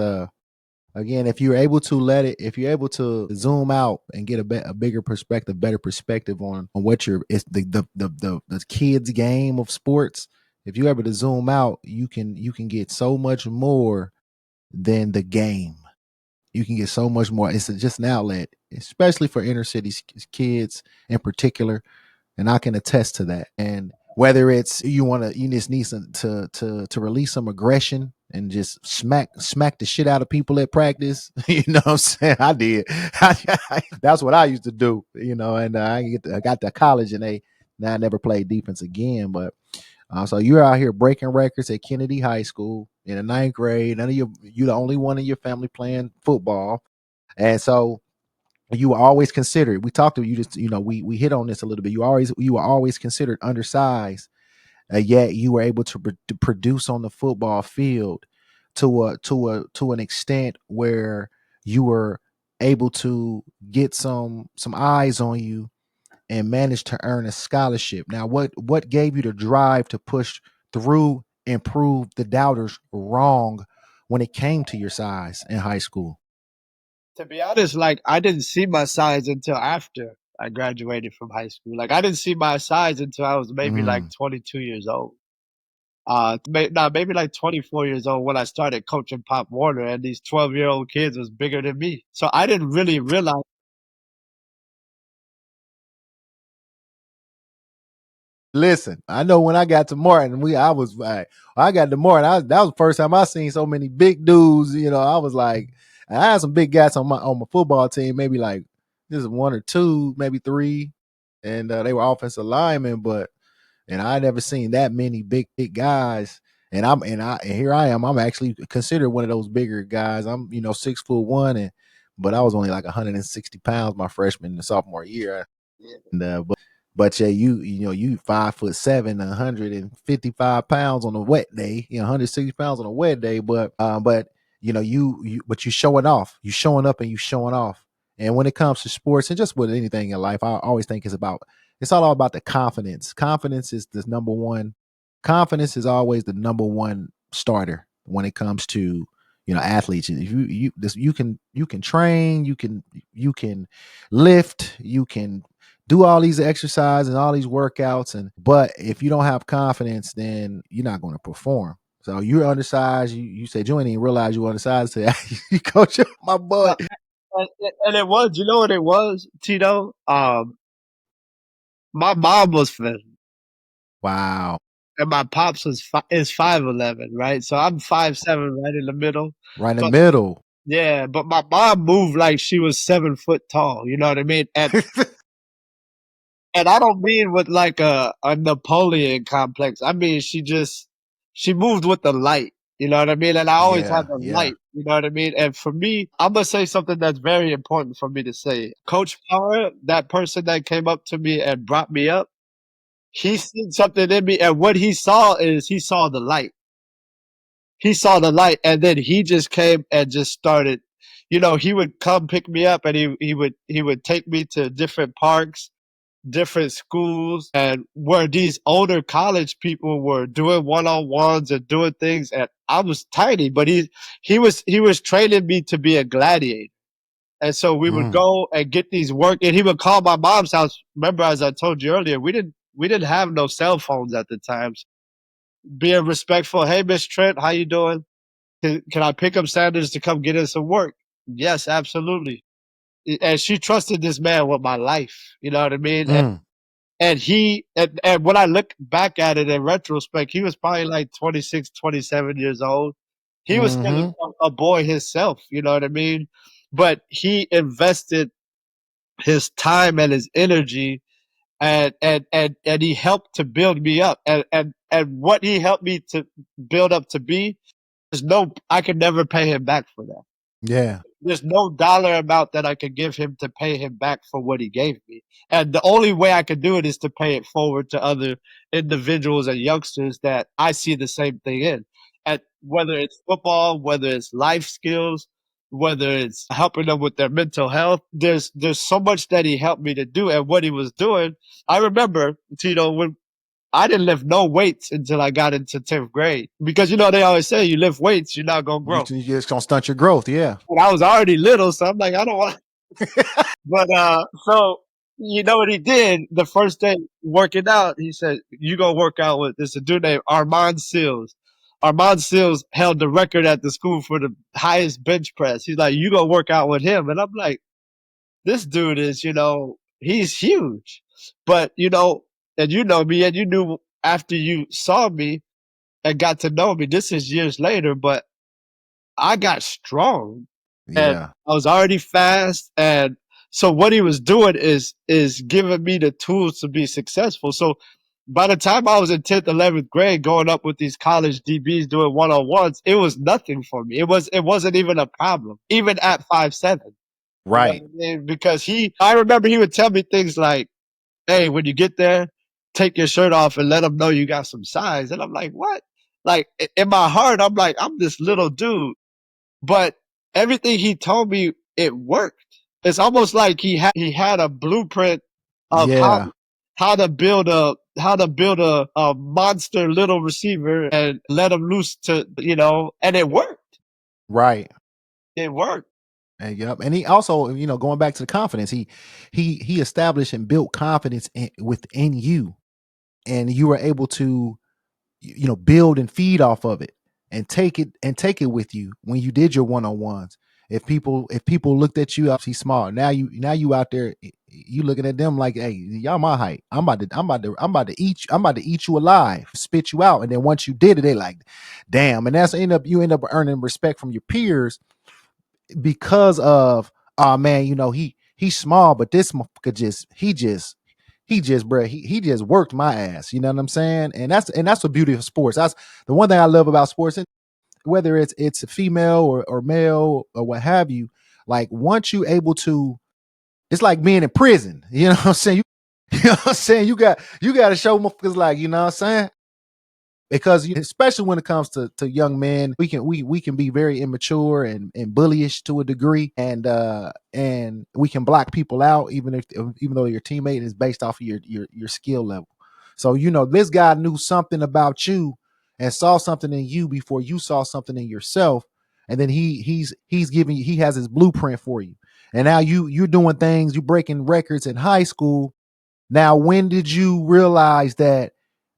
again, if you're able to zoom out and get a bigger perspective, better perspective on what it's the kids game of sports. If you're able to zoom out, you can get so much more than the game. You can get so much more. It's just an outlet, especially for inner city kids in particular, and I can attest to that. And whether it's you just need to release some aggression and just smack the shit out of people at practice. You know what I'm saying? I did. That's what I used to do. And I got to college and now I never played defense again. But so you're out here breaking records at Kennedy High School in the ninth grade. None of you the only one in your family playing football, and so you were always considered. We talked to you just we hit on this a little bit. You were always considered undersized, yet you were able to produce on the football field to an extent where you were able to get some eyes on you and managed to earn a scholarship. Now, what gave you the drive to push through and prove the doubters wrong when it came to your size in high school? To be honest, like I didn't see my size until after I graduated from high school. Like I didn't see my size until I was maybe like Mm. 22 years old. Maybe like 24 years old when I started coaching Pop Warner, and these 12-year-old kids was bigger than me. So I didn't really realize. Listen, I know when I got to Martin, I got to Martin. That was the first time I seen so many big dudes. I was like, I had some big guys on my football team, maybe like just one or two, maybe three, and they were offensive linemen. And I never seen that many big guys. And here I am. I'm actually considered one of those bigger guys. I'm 6'1", but I was only like 160 pounds my freshman and sophomore year. And but yeah, you 5'7", 155 pounds on a wet day, 160 pounds on a wet day. But you showing off, you showing up, and you showing off. And when it comes to sports and just with anything in life, I always think it's all about the confidence. Confidence is the number one. Confidence is always the number one starter when it comes to athletes. You can train, you can lift, you can do all these exercises and all these workouts, but if you don't have confidence, then you're not going to perform. So you're undersized. You said you ain't even realize you were undersized. So you coach my boy. And it was, you know what it was, Tito? My mom was thin. Wow. And my pops is 5'11", right? So I'm 5'7", right in the middle. Right in the But middle. yeah, but my mom moved like she was 7 foot tall. You know what I mean? And I don't mean with like a Napoleon complex. I mean she moved with the light. You know what I mean? And I always had Yeah, the yeah. light. You know what I mean? And for me, I'm gonna say something that's very important for me to say. Coach Power, that person that came up to me and brought me up, he seen something in me, and what he saw is he saw the light. He saw the light, and then he just came and just started. He would come pick me up, and he would take me to different parks, different schools, and where these older college people were doing one-on-ones and doing things, and I was tiny, but he was training me to be a gladiator. And so we would Mm. go and get these work, and he would call my mom's house. Remember, as I told you earlier, we didn't have no cell phones at the time. So being respectful, hey, Miss Trent, how you doing? Can I pick up Sanders to come get in some work? Yes, absolutely. And she trusted this man with my life. You know what I mean? Mm. And when I look back at it in retrospect, he was probably like 26, 27 years old. He was still Mm-hmm. a boy himself, you know what I mean? But he invested his time and his energy, and he helped to build me up. And what he helped me to build up to be, I could never pay him back for that. Yeah. There's no dollar amount that I could give him to pay him back for what he gave me. And the only way I could do it is to pay it forward to other individuals and youngsters that I see the same thing in. And whether it's football, whether it's life skills, whether it's helping them with their mental health, there's so much that he helped me to do. And what he was doing, I remember, Tito, when I didn't lift no weights until I got into 10th grade. Because they always say you lift weights, you're not gonna You grow. just gonna stunt your growth. Yeah. And I was already little, so I'm like, I don't want. But so you know what he did the first day working out? He said, "You gonna work out with this a dude named Armand Seals." Armand Seals held the record at the school for the highest bench press. He's like, "You gonna work out with him?" And I'm like, "This dude is, he's huge." But and you know me, and you knew after you saw me and got to know me. This is years later, but I got strong. And Yeah. I was already fast, and so what he was doing is giving me the tools to be successful. So by the time I was in 10th, 11th grade, going up with these college DBs doing one-on-ones, it was nothing for me. It wasn't even a problem, even at 5'7". You know what Right. I mean? Because I remember he would tell me things like, "Hey, when you get there, take your shirt off and let them know you got some size." And I'm like, "What?" Like in my heart, I'm like, I'm this little dude, but everything he told me, it worked. It's almost like he had a blueprint of Yeah. how to build a monster little receiver and let him loose and it worked. Right. It worked. And yep. And he also, going back to the confidence, he established and built confidence within you, and you were able to, build and feed off of it, and take it with you when you did your one-on-ones. If people looked at you, he's smart. Now you out there, you looking at them like, hey, y'all my height. I'm about to eat you alive, spit you out. And then once you did it, they like, damn. And you end up earning respect from your peers because of, oh man, he's small, but this could he just bro, he just worked my ass. You know what I'm saying? And that's the beauty of sports. That's the one thing I love about sports, and whether it's a female or male or what have you. Like once you able to, it's like being in prison. You know what I'm saying? You know what I'm saying? You got to show motherfuckers, like, you know what I'm saying? Because especially when it comes to young men, we can be very immature and bullyish to a degree, and we can block people out, even though your teammate is based off of your skill level. So this guy knew something about you and saw something in you before you saw something in yourself, and then he's giving you, he has his blueprint for you. And now you're doing things, you breaking records in high school. Now, when did you realize that,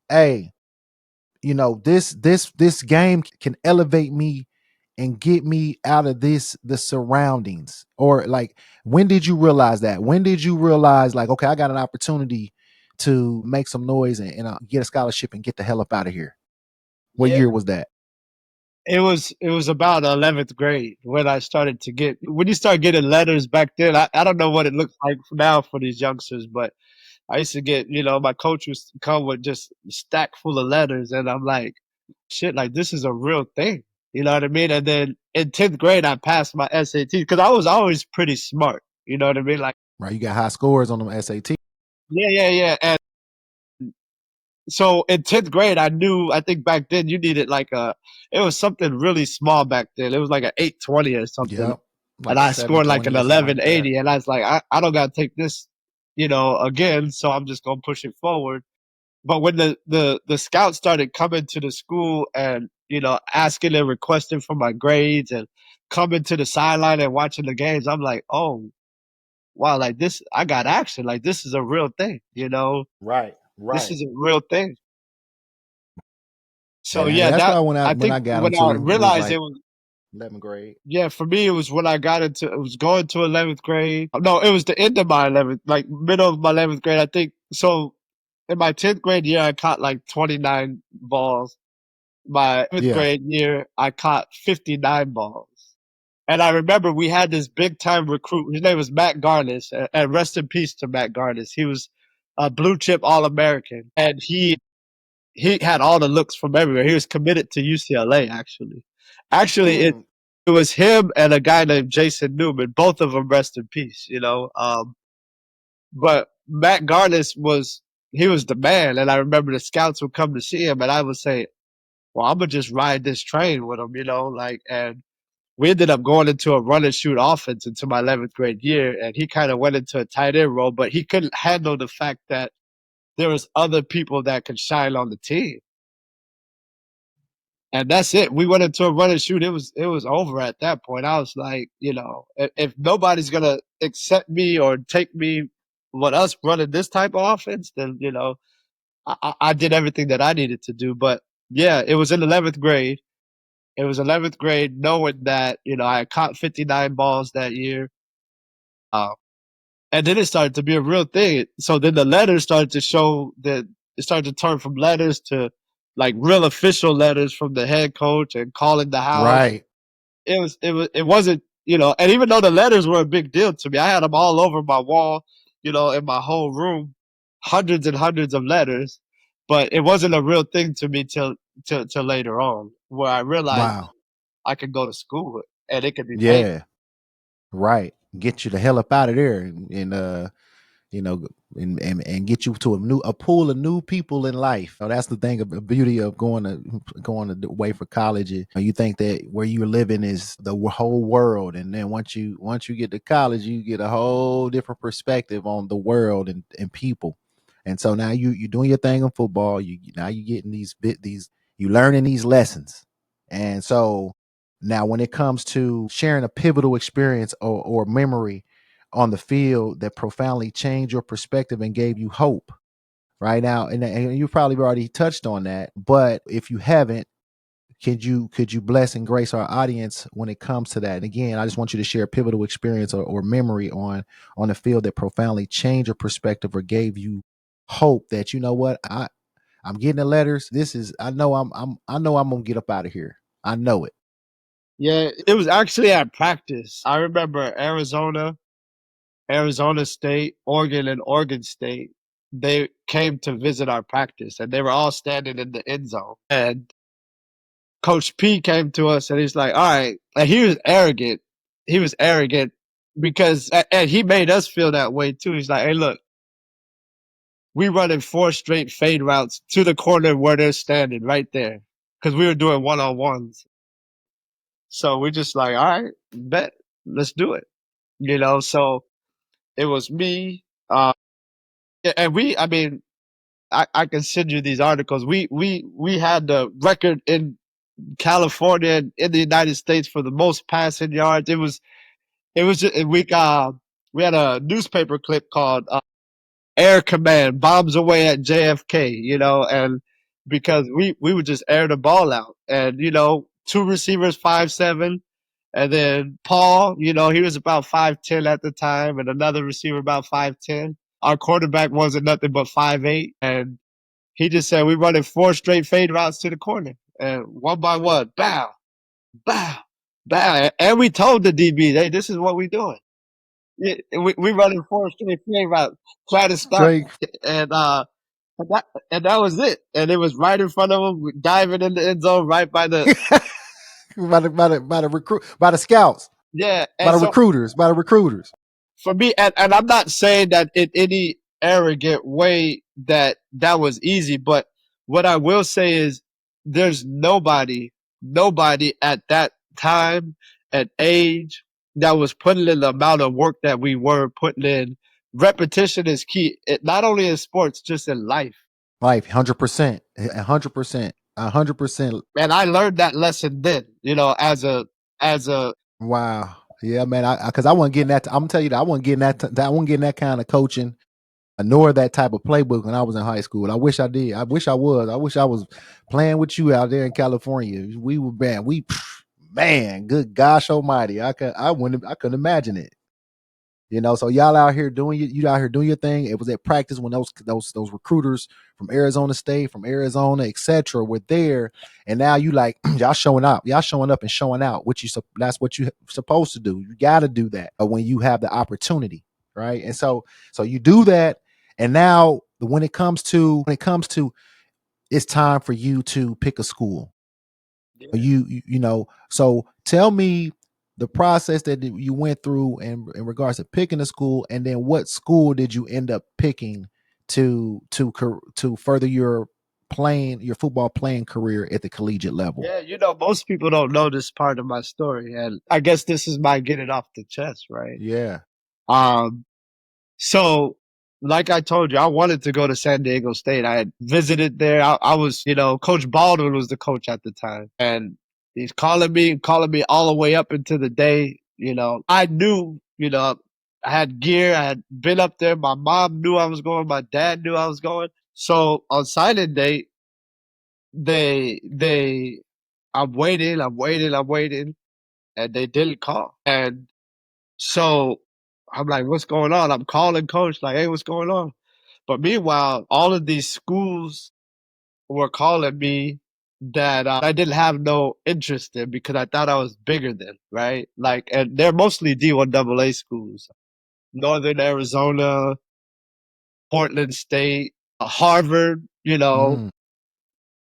hey, this game can elevate me and get me out of the surroundings? Or like, when did you realize that? When did you realize, like, okay, I got an opportunity to make some noise and get a scholarship and get the hell up out of here? What Yeah. year was that? It was about 11th grade when I started to get when you start getting letters back then. I don't know what it looks like now for these youngsters, but I used to get, my coach used to come with just a stack full of letters, and I'm like, shit, like this is a real thing. You know what I mean? And then in 10th grade, I passed my SAT because I was always pretty smart. You know what I mean? Like, Right, you got high scores on them SAT. yeah, yeah, yeah. And so in 10th grade, I think back then you needed it was something really small back then. It was like an 820 or something. Yep, And like I scored like an 720 or something like that. 1180. And I was like, I don't got to take this, again. So I'm just going to push it forward. But when the scouts started coming to the school and, asking and requesting for my grades and coming to the sideline and watching the games, I'm like, oh, wow, like this, I got action. Like this is a real thing, Right, this right. is a real thing. So And yeah, that's why I when think I got when I into, it was realized like it was, 11th grade. yeah, for me, it was when it was going to 11th grade. No, it was the end of my 11th, like middle of my 11th grade, I think. So in my 10th grade year, I caught like 29 balls. My 11th Yeah. grade year, I caught 59 balls. And I remember we had this big time recruit. His name was Matt Garnis, and rest in peace to Matt Garnis. He was a blue chip All American, and he had all the looks from everywhere. He was committed to UCLA, actually. Actually, Mm. it was him and a guy named Jason Newman. Both of them rest in peace, But Matt Garnis he was the man, and I remember the scouts would come to see him, and I would say, "Well, I'm gonna just ride this train with him," and we ended up going into a run and shoot offense into my 11th grade year, and he kind of went into a tight end role, but he couldn't handle the fact that there was other people that could shine on the team. And that's it. We went into a run and shoot. It was over at that point. I was like, if nobody's gonna accept me or take me with us running this type of offense, then I did everything that I needed to do. But yeah, it was in 11th grade. It was 11th grade, knowing that I caught 59 balls that year. Uh, and then it started to be a real thing. So then the letters started to show that it started to turn from letters to like real official letters from the head coach and calling the house. Right. It wasn't, and even though the letters were a big deal to me, I had them all over my wall, in my whole room, hundreds and hundreds of letters, but it wasn't a real thing to me till later on, where I realized Wow. I could go to school and it could be paid. Yeah. Right. Get you the hell up out of there, and you know, and get you to a pool of new people in life. So that's the thing, of the beauty of going away for college. You think that where you're living is the whole world, and then once you get to college, you get a whole different perspective on the world and people. And so now you're doing your thing in football. Now you getting these you learning these lessons. And so now when it comes to sharing a pivotal experience or memory on the field that profoundly changed your perspective and gave you hope right now, and you probably already touched on that, but if you haven't, could you bless and grace our audience when it comes to that? And again, I just want you to share a pivotal experience or memory on the field that profoundly changed your perspective or gave you hope that, you know what, I'm getting the letters. This is, I know I'm gonna get up out of here. I know it. Yeah, it was actually at practice. I remember Arizona State, Oregon, and Oregon State. They came to visit our practice, and they were all standing in the end zone. And Coach P came to us, and he's like, "All right," and he was arrogant. He was arrogant because, and he made us feel that way too. He's like, "Hey, look, we running 4 straight fade routes to the corner where they're standing right there because we were doing one-on-ones." So we just like, all right, bet, let's do it. So it was me. And I mean, I can send you these articles. We had the record in California in the United States for the most passing yards. It was just, we had a newspaper clip called Air Command bombs away at JFK, and because we would just air the ball out, and two receivers 5'7", and then Paul, he was about 5'10" at the time, and another receiver about 5'10". Our quarterback wasn't nothing but 5'8", and he just said we running 4 straight fade routes to the corner, and one by one, bow, bow, bow, and we told the DB, hey, this is what we doing. Yeah, we running 4 straight fade routes, trying to stop, Drake. and that was it. And it was right in front of him, diving in the end zone, right by the by the scouts, yeah. by And the so recruiters. for me, and I'm not saying that in any arrogant way that was easy, but what I will say is there's nobody at that time and age that was putting in the amount of work that we were putting in. Repetition is key. It not only in sports, just in life. Life, 100%, 100%, 100%. And I learned that lesson then, as a Wow. Yeah, man. Because I wasn't getting that. I'm gonna tell you that I wasn't getting that. I wasn't getting that kind of coaching, nor that type of playbook when I was in high school. I wish I did. I wish I was. I wish I was playing with you out there in California. We were man. Man, good gosh almighty. I couldn't imagine it. So y'all out here doing you out here doing your thing. It was at practice when those recruiters from Arizona State, from Arizona, etc., were there, and now you like y'all showing up and showing out. That's what you supposed to do. You got to do that when you have the opportunity, right? And so you do that, and now when it comes to it's time for you to pick a school. So tell me the process that you went through in regards to picking a school, and then what school did you end up picking to further your football playing career at the collegiate level? Yeah, most people don't know this part of my story, and I guess this is my get it off the chest, right? Yeah. So like I told you, I wanted to go to San Diego State. I had visited there. I was, Coach Baldwin was the coach at the time, and he's calling me all the way up into the day. I knew, I had gear. I had been up there. My mom knew I was going. My dad knew I was going. So on signing day, I'm waiting, and they didn't call. And so I'm like, what's going on? I'm calling coach, like, hey, what's going on? But meanwhile, all of these schools were calling me that I didn't have no interest in because I thought I was bigger than, right? Like, and they're mostly D1AA schools. Northern Arizona, Portland State, Harvard, Mm.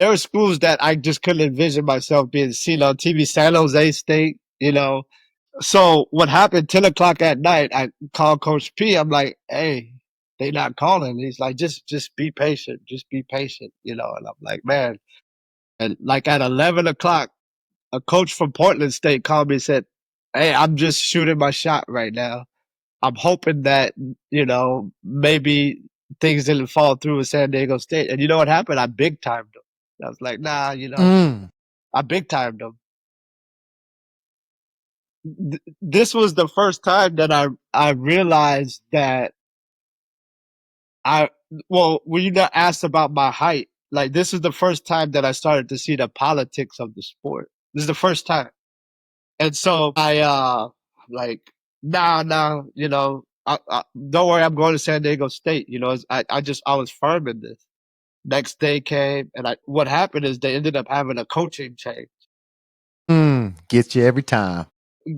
there were schools that I just couldn't envision myself being seen on TV. San Jose State. So what happened, 10 o'clock at night, I called Coach P. I'm like, hey, they not calling. He's like, just be patient. Just be patient, and I'm like, man. And like at 11 o'clock, a coach from Portland State called me and said, hey, I'm just shooting my shot right now. I'm hoping that, maybe things didn't fall through with San Diego State. And you know what happened? I big timed them. I was like, nah, I big timed them. This was the first time that I realized that when you got asked about my height, like this is the first time that I started to see the politics of the sport. This is the first time. And so like, nah, don't worry, I'm going to San Diego State. I was firm in this. Next day came, and what happened is they ended up having a coaching change. Gets you every time.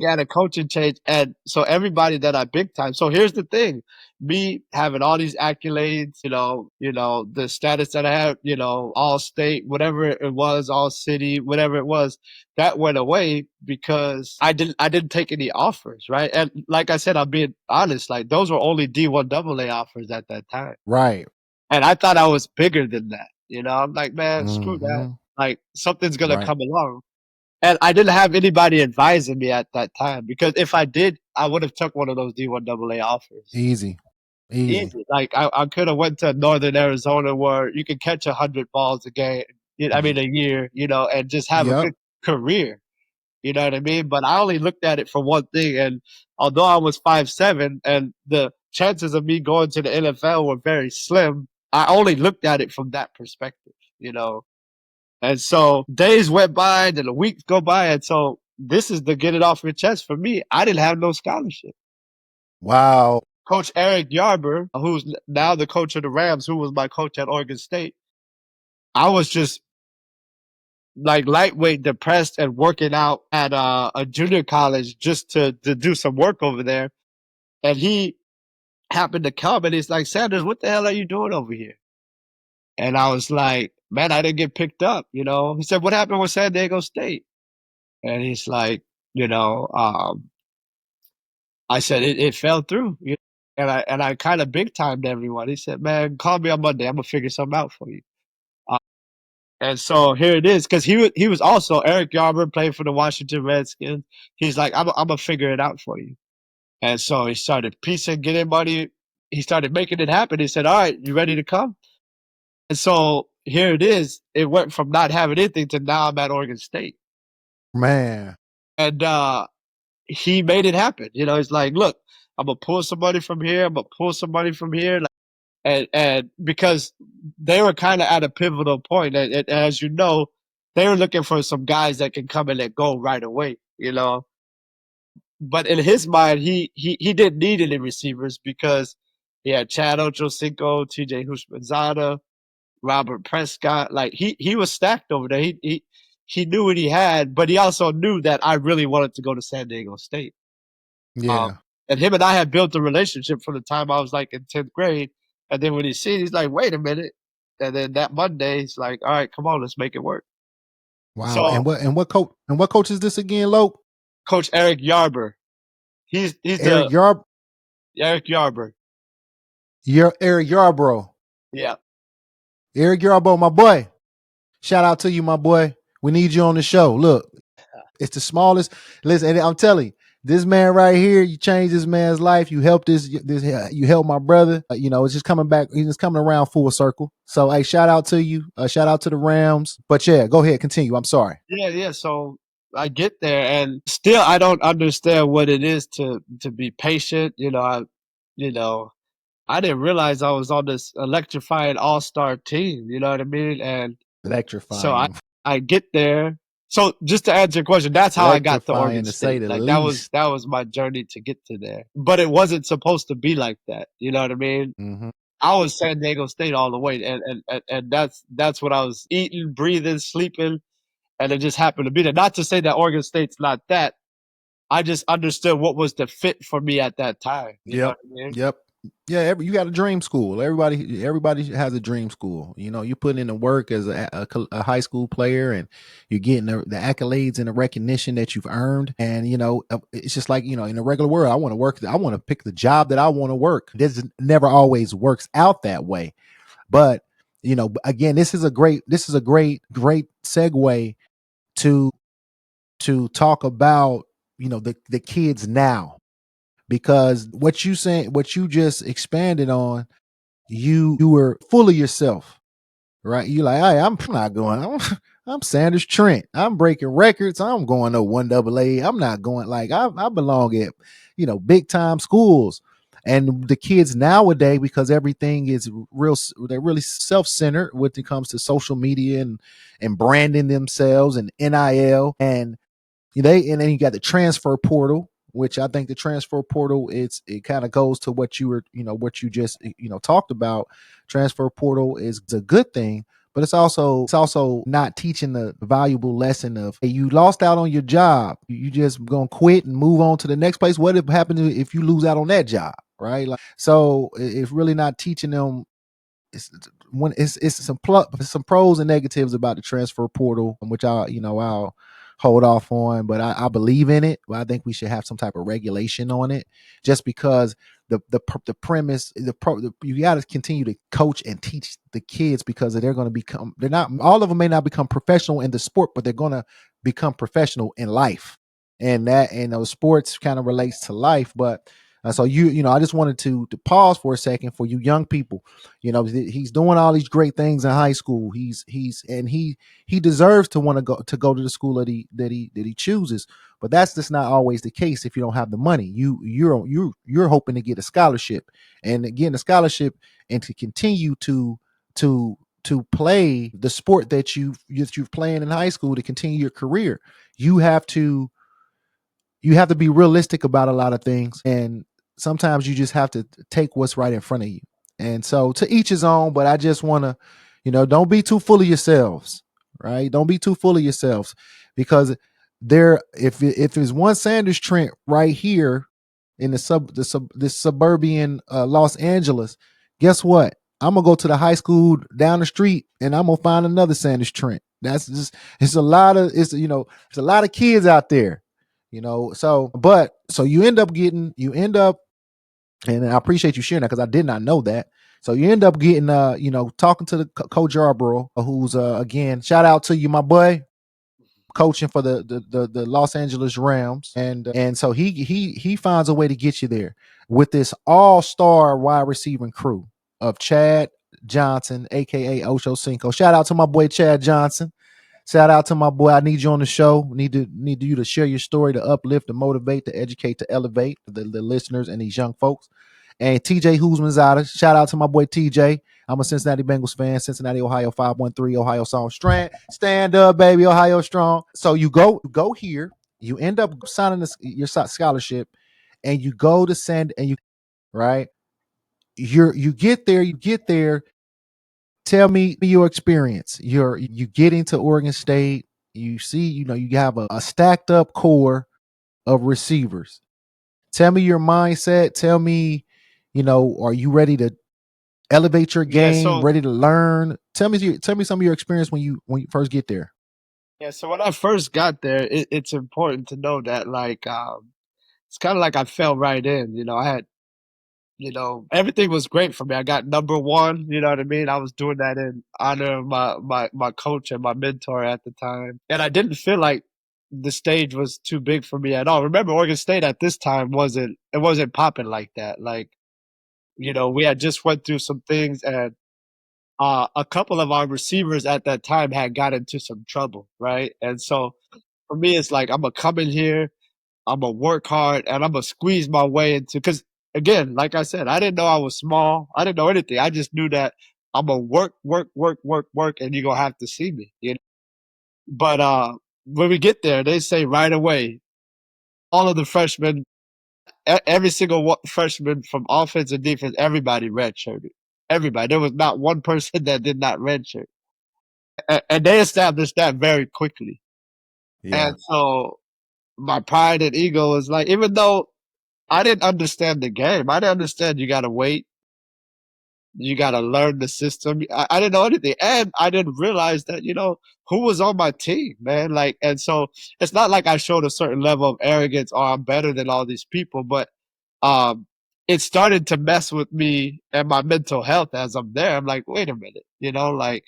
Got a coaching change, and so everybody that I big time. So here's the thing: me having all these accolades, the status that I had, all state, whatever it was, all city, whatever it was, that went away because I didn't take any offers, right? And like I said, I'm being honest, like those were only D1AA offers at that time, Right. and I thought I was bigger than that. I'm like, man, screw that. Mm-hmm. Like something's gonna Right. come along. And I didn't have anybody advising me at that time because if I did, I would have took one of those D1AA offers. Easy. Like I could have went to Northern Arizona where you could catch 100 balls a game, I mean, a year, and just have a good career. You know what I mean? But I only looked at it for one thing. And although I was 5'7", and the chances of me going to the NFL were very slim, I only looked at it from that perspective. And so days went by, then the weeks go by. And so this is the get it off your chest for me. I didn't have no scholarship. Wow. Coach Eric Yarber, who's now the coach of the Rams, who was my coach at Oregon State, I was just like lightweight depressed and working out at a junior college just to do some work over there. And he happened to come and he's like, Sanders, what the hell are you doing over here? And I was like, man, I didn't get picked up. He said, what happened with San Diego State? And he's like, I said, it fell through. And I kind of big timed everyone. He said, man, call me on Monday. I'm going to figure something out for you. And so here it is, because he was also Eric Yarber, playing for the Washington Redskins. He's like, I'm gonna figure it out for you. And so he started piecing, getting money. He started making it happen. He said, all right, you ready to come? And so here it is. It went from not having anything to now I'm at Oregon State. Man. And he made it happen. He's like, look, I'm gonna pull some money from here. I'm gonna pull some money from here. And because they were kind of at a pivotal point, and as you know, they were looking for some guys that can come in and go right away, But in his mind, he didn't need any receivers because he had Chad Ochocinco, T.J. Houshmandzadeh, Robert Prescott. Like he was stacked over there. He knew what he had, but he also knew that I really wanted to go to San Diego State. Yeah. And him and I had built a relationship from the time I was like in 10th grade. And then when he seen, he's like, wait a minute. And then that Monday, he's like, all right, come on, let's make it work. Wow. So, what coach is this again, Lope? Coach Eric Yarber. He's Eric Eric Yarber. Eric Yarbrough. Yeah. Eric Yarbrough, my boy. Shout out to you, my boy. We need you on the show. Look, it's the smallest. Listen, and I'm telling you, this man right here, you changed this man's life. You helped you helped my brother. It's just coming back. He's just coming around full circle. So, hey, shout out to you. Shout out to the Rams. But yeah, go ahead, continue. I'm sorry. Yeah. So I get there, and still I don't understand what it is to be patient. I didn't realize I was on this electrifying all-star team. You know what I mean? And electrifying. So I get there. So just to answer your question, that's how I got to Oregon State. Like that was my journey to get to there. But it wasn't supposed to be like that. You know what I mean? Mm-hmm. I was San Diego State all the way, and that's what I was eating, breathing, sleeping, and it just happened to be there. Not to say that Oregon State's not that. I just understood what was the fit for me at that time. You know what I mean? Yep. Yeah, you got a dream school. Everybody has a dream school. You put in the work as a high school player, and you're getting the accolades and the recognition that you've earned. And it's just like in the regular world, I want to work. I want to pick the job that I want to work. This never always works out that way. But again, this is a great segue to talk about the kids now. Because what you just expanded on, you were full of yourself, right? You like, hey, I'm not going. I'm Sanders Trent. I'm breaking records. I'm going to 1AA. I'm not going I belong at big time schools. And the kids nowadays, because everything is they're really self-centered when it comes to social media and branding themselves and NIL, and then you got the transfer portal, which I think the transfer portal, it kind of goes to what you just talked about. Transfer portal is a good thing, but it's also not teaching the valuable lesson of, hey, you lost out on your job. You just gonna quit and move on to the next place. What happens if you lose out on that job, right? So it's really not teaching them. It's some pros and negatives about the transfer portal, which I'll hold off on, but I believe in it. But I think we should have some type of regulation on it, just because the premise, you got to continue to coach and teach the kids, because they're not all of them may not become professional in the sport, but they're going to become professional in life, and sports kind of relates to life. But So I just wanted to pause for a second for you young people. He's doing all these great things in high school. He deserves to want to go to the school that he chooses. But that's just not always the case if you don't have the money. You're hoping to get a scholarship, and getting a scholarship and to continue to play the sport that you've playing in high school, to continue your career. You have to be realistic about a lot of things, and sometimes you just have to take what's right in front of you. And so, to each his own, but I just want to, don't be too full of yourselves, right? Don't be too full of yourselves, because if there's one Sanders Trent right here in this suburban Los Angeles, guess what? I'm gonna go to the high school down the street and I'm gonna find another Sanders Trent. That's just it's a lot of there's a lot of kids out there, so you end up, and I appreciate you sharing that because I did not know that. So you end up getting talking to the coach Yarborough, who's again, shout out to you, my boy, coaching for the Los Angeles Rams, and so he finds a way to get you there with this all-star wide receiving crew of Chad Johnson, aka Ocho Cinco. Shout out to my boy Chad Johnson. Shout out to my boy. I need you on the show. Need you to share your story, to uplift, to motivate, to educate, to elevate the listeners and these young folks. And TJ Huzmanzada. Shout out to my boy TJ. I'm a Cincinnati Bengals fan. Cincinnati, Ohio, 513, Ohio Song Strand. Stand up, baby, Ohio strong. So you go here. You end up signing your scholarship, and you go to send, and right. You get there. Tell me your experience. You get into Oregon State. You see, you have a stacked up core of receivers. Tell me your mindset. Tell me, are you ready to elevate your game? Ready to learn? Tell me some of your experience when you first get there. Yeah, so when I first got there, it's important to know that it's kind of like I fell right in. I had, everything was great for me. I got number one. You know what I mean? I was doing that in honor of my coach and my mentor at the time, and I didn't feel like the stage was too big for me at all. Remember, Oregon State at this time wasn't popping like that. Like, we had just went through some things, and a couple of our receivers at that time had got into some trouble, right? And so for me, it's like I'm gonna come in here, I'm gonna work hard, and I'm gonna squeeze my way into. Because again, like I said, I didn't know I was small. I didn't know anything. I just knew that I'm gonna work, work, work, work, work, and you're gonna have to see me. But when we get there, they say right away, all of the freshmen, every single freshman from offense and defense, everybody redshirted. Everybody. There was not one person that did not redshirt. And they established that very quickly. Yeah. And so my pride and ego is like, even though I didn't understand the game, I didn't understand you got to wait. You got to learn the system. I didn't know anything. And I didn't realize that, who was on my team, man. Like, and so it's not like I showed a certain level of arrogance or I'm better than all these people, but um, it started to mess with me and my mental health as I'm there. I'm like, wait a minute,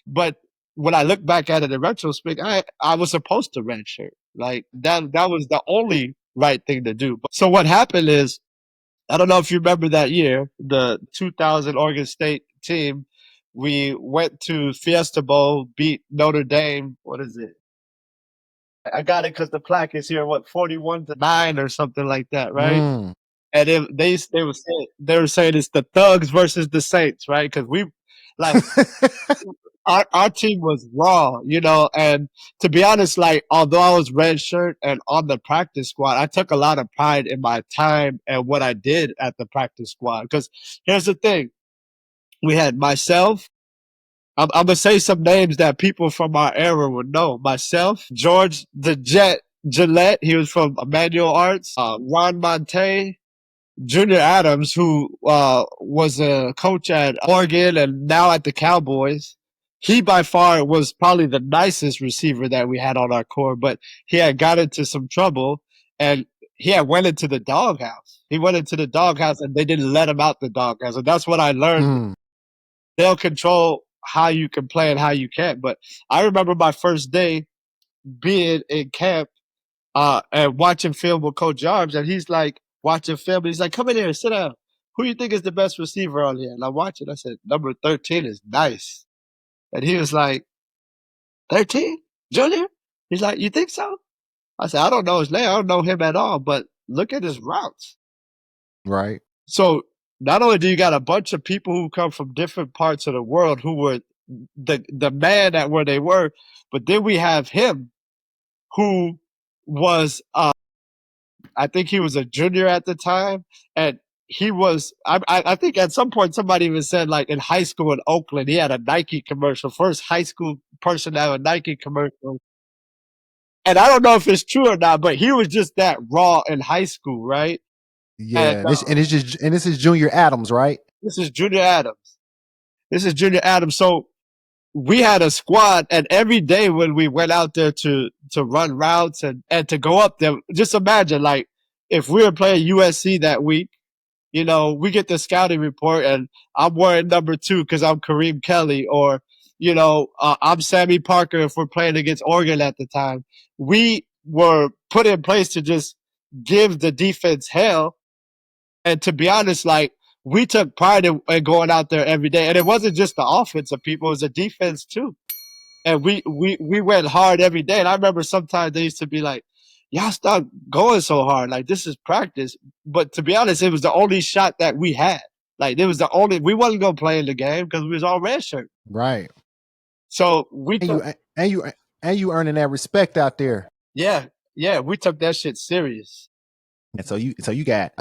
but when I look back at it in retrospect, I was supposed to redshirt. Like that was the only right thing to do. So what happened is, I don't know if you remember that year, the 2000 Oregon State team. We went to Fiesta Bowl, beat Notre Dame. What is it? I got it because the plaque is here. What, 41-9 or something like that, right? Mm. And they were saying it's the Thugs versus the Saints, right? Because we, like, our team was raw, and to be honest, like, although I was red shirt and on the practice squad, I took a lot of pride in my time and what I did at the practice squad. Because here's the thing. We had myself. I'm gonna say some names that people from our era would know. Myself, George the Jet Gillette. He was from Emmanuel Arts. Ron Monte, Junior Adams, who was a coach at Oregon and now at the Cowboys. He by far was probably the nicest receiver that we had on our core, but he had got into some trouble and he had went into the doghouse. He went into the doghouse and they didn't let him out the doghouse. And that's what I learned. Mm. They'll control how you can play and how you can't. But I remember my first day being in camp and watching film with Coach Jarms, and he's like, watching film. He's like, come in here, sit down. Who do you think is the best receiver on here? And I'm watching. I said, number 13 is nice. And he was like, 13? Junior? He's like, you think so? I said, I don't know his name. I don't know him at all, but look at his routes. Right. So not only do you got a bunch of people who come from different parts of the world who were the man at where they were, but then we have him who was, I think he was a junior at the time, and he was, I think at some point somebody even said, like, in high school in Oakland, he had a Nike commercial, first high school person to have a Nike commercial. And I don't know if it's true or not, but he was just that raw in high school, right? Yeah. And, This is Junior Adams, right? this is Junior Adams. This is Junior Adams. So we had a squad, and every day when we went out there to run routes and to go up there, just imagine, like, if we were playing USC that week, you know, we get the scouting report and I'm wearing number 2 because I'm Kareem Kelly, or, you know, I'm Sammy Parker if we're playing against Oregon at the time. We were put in place to just give the defense hell. And to be honest, like, we took pride in going out there every day. And it wasn't just the offensive people, it was the defense too. And we went hard every day. And I remember sometimes they used to be like, y'all stop going so hard. Like, this is practice. But to be honest, it was the only shot that we had. Like, it was the only, we wasn't going to play in the game because we was all red shirt. Right. So we and you earning that respect out there. yeah, we took that shit serious. And so you got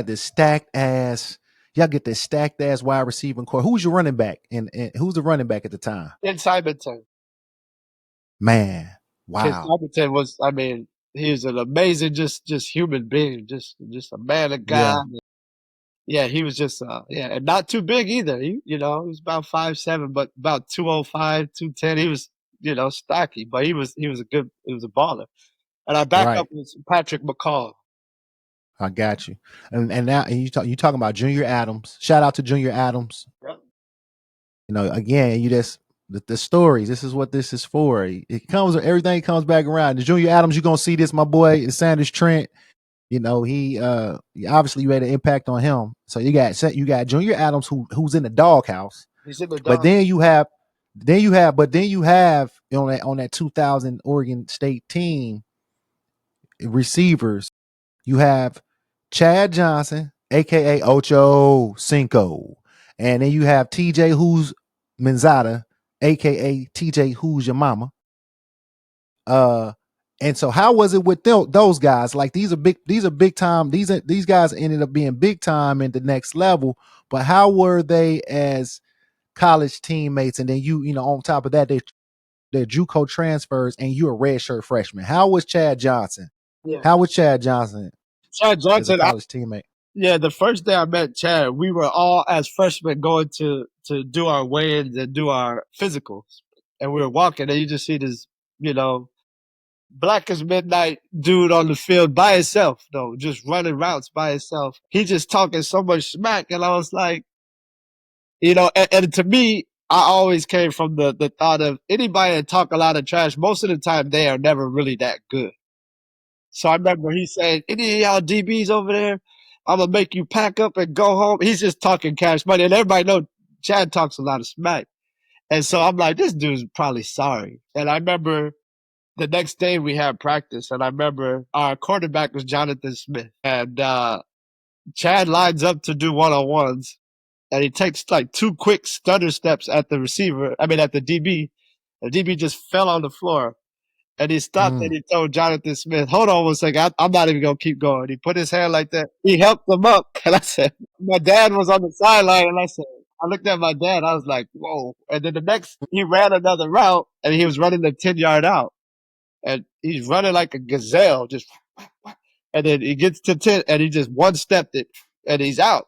this stacked ass. Y'all get this stacked ass wide receiving core. Who's your running back? And who's the running back at the time? In Simonton. Man, wow. Simonton was, I mean, he was an amazing, just human being, just a man of God. Yeah, he was just, and not too big either. He, you know, he was about 5'7", but about 205, 210. He was, you know, stocky, but he was a baller. And our backup was Patrick McCall. I got you. And now you talking about Junior Adams. Shout out to Junior Adams. Yep. You know, again, you just the stories. This is what this is for. Everything comes back around. The Junior Adams, you're gonna see this, my boy, Sanders Trent. You know, he obviously you had an impact on him. So you got Junior Adams who's in the doghouse. He's in the dog. But then you have on that 2000 Oregon State team receivers, you have Chad Johnson, aka Ocho Cinco, and then you have TJ Who's Menzada, aka TJ Who's Your Mama. And so how was it with those guys? Like, these are big time. These guys ended up being big time in the next level. But how were they as college teammates? And then you know, on top of that, they're JUCO transfers, and you're a redshirt freshman. How was Chad Johnson? Yeah. How was Chad Johnson? Chad Johnson, college teammate. Yeah, the first day I met Chad, we were all as freshmen going to do our weigh-ins and do our physicals, and we were walking, and you just see this, you know, black as midnight dude on the field by himself, though, just running routes by himself. He just talking so much smack, and I was like, you know, and to me, I always came from the thought of anybody that talk a lot of trash, most of the time they are never really that good. So I remember he said, any of y'all DBs over there, I'm going to make you pack up and go home. He's just talking cash money. And everybody knows Chad talks a lot of smack. And so I'm like, this dude's probably sorry. And I remember the next day we had practice. And I remember our quarterback was Jonathan Smith. And Chad lines up to do one-on-ones. And he takes like 2 quick stutter steps at the at the DB. The DB just fell on the floor. And he stopped and he told Jonathan Smith, hold on 1 second, I'm not even going to keep going. He put his hand like that. He helped him up. And I said, my dad was on the sideline. And I looked at my dad. I was like, whoa. And then he ran another route and he was running the 10-yard out. And he's running like a gazelle, just, and then he gets to 10 and he just one-stepped it and he's out.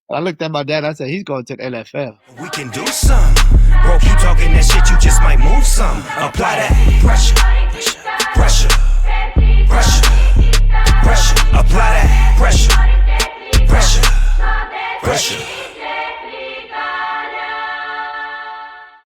And I looked at my dad and I said, he's going to the NFL. We can do some. Bro, keep talking that shit, you just might move some. Apply that pressure. Apply that pressure.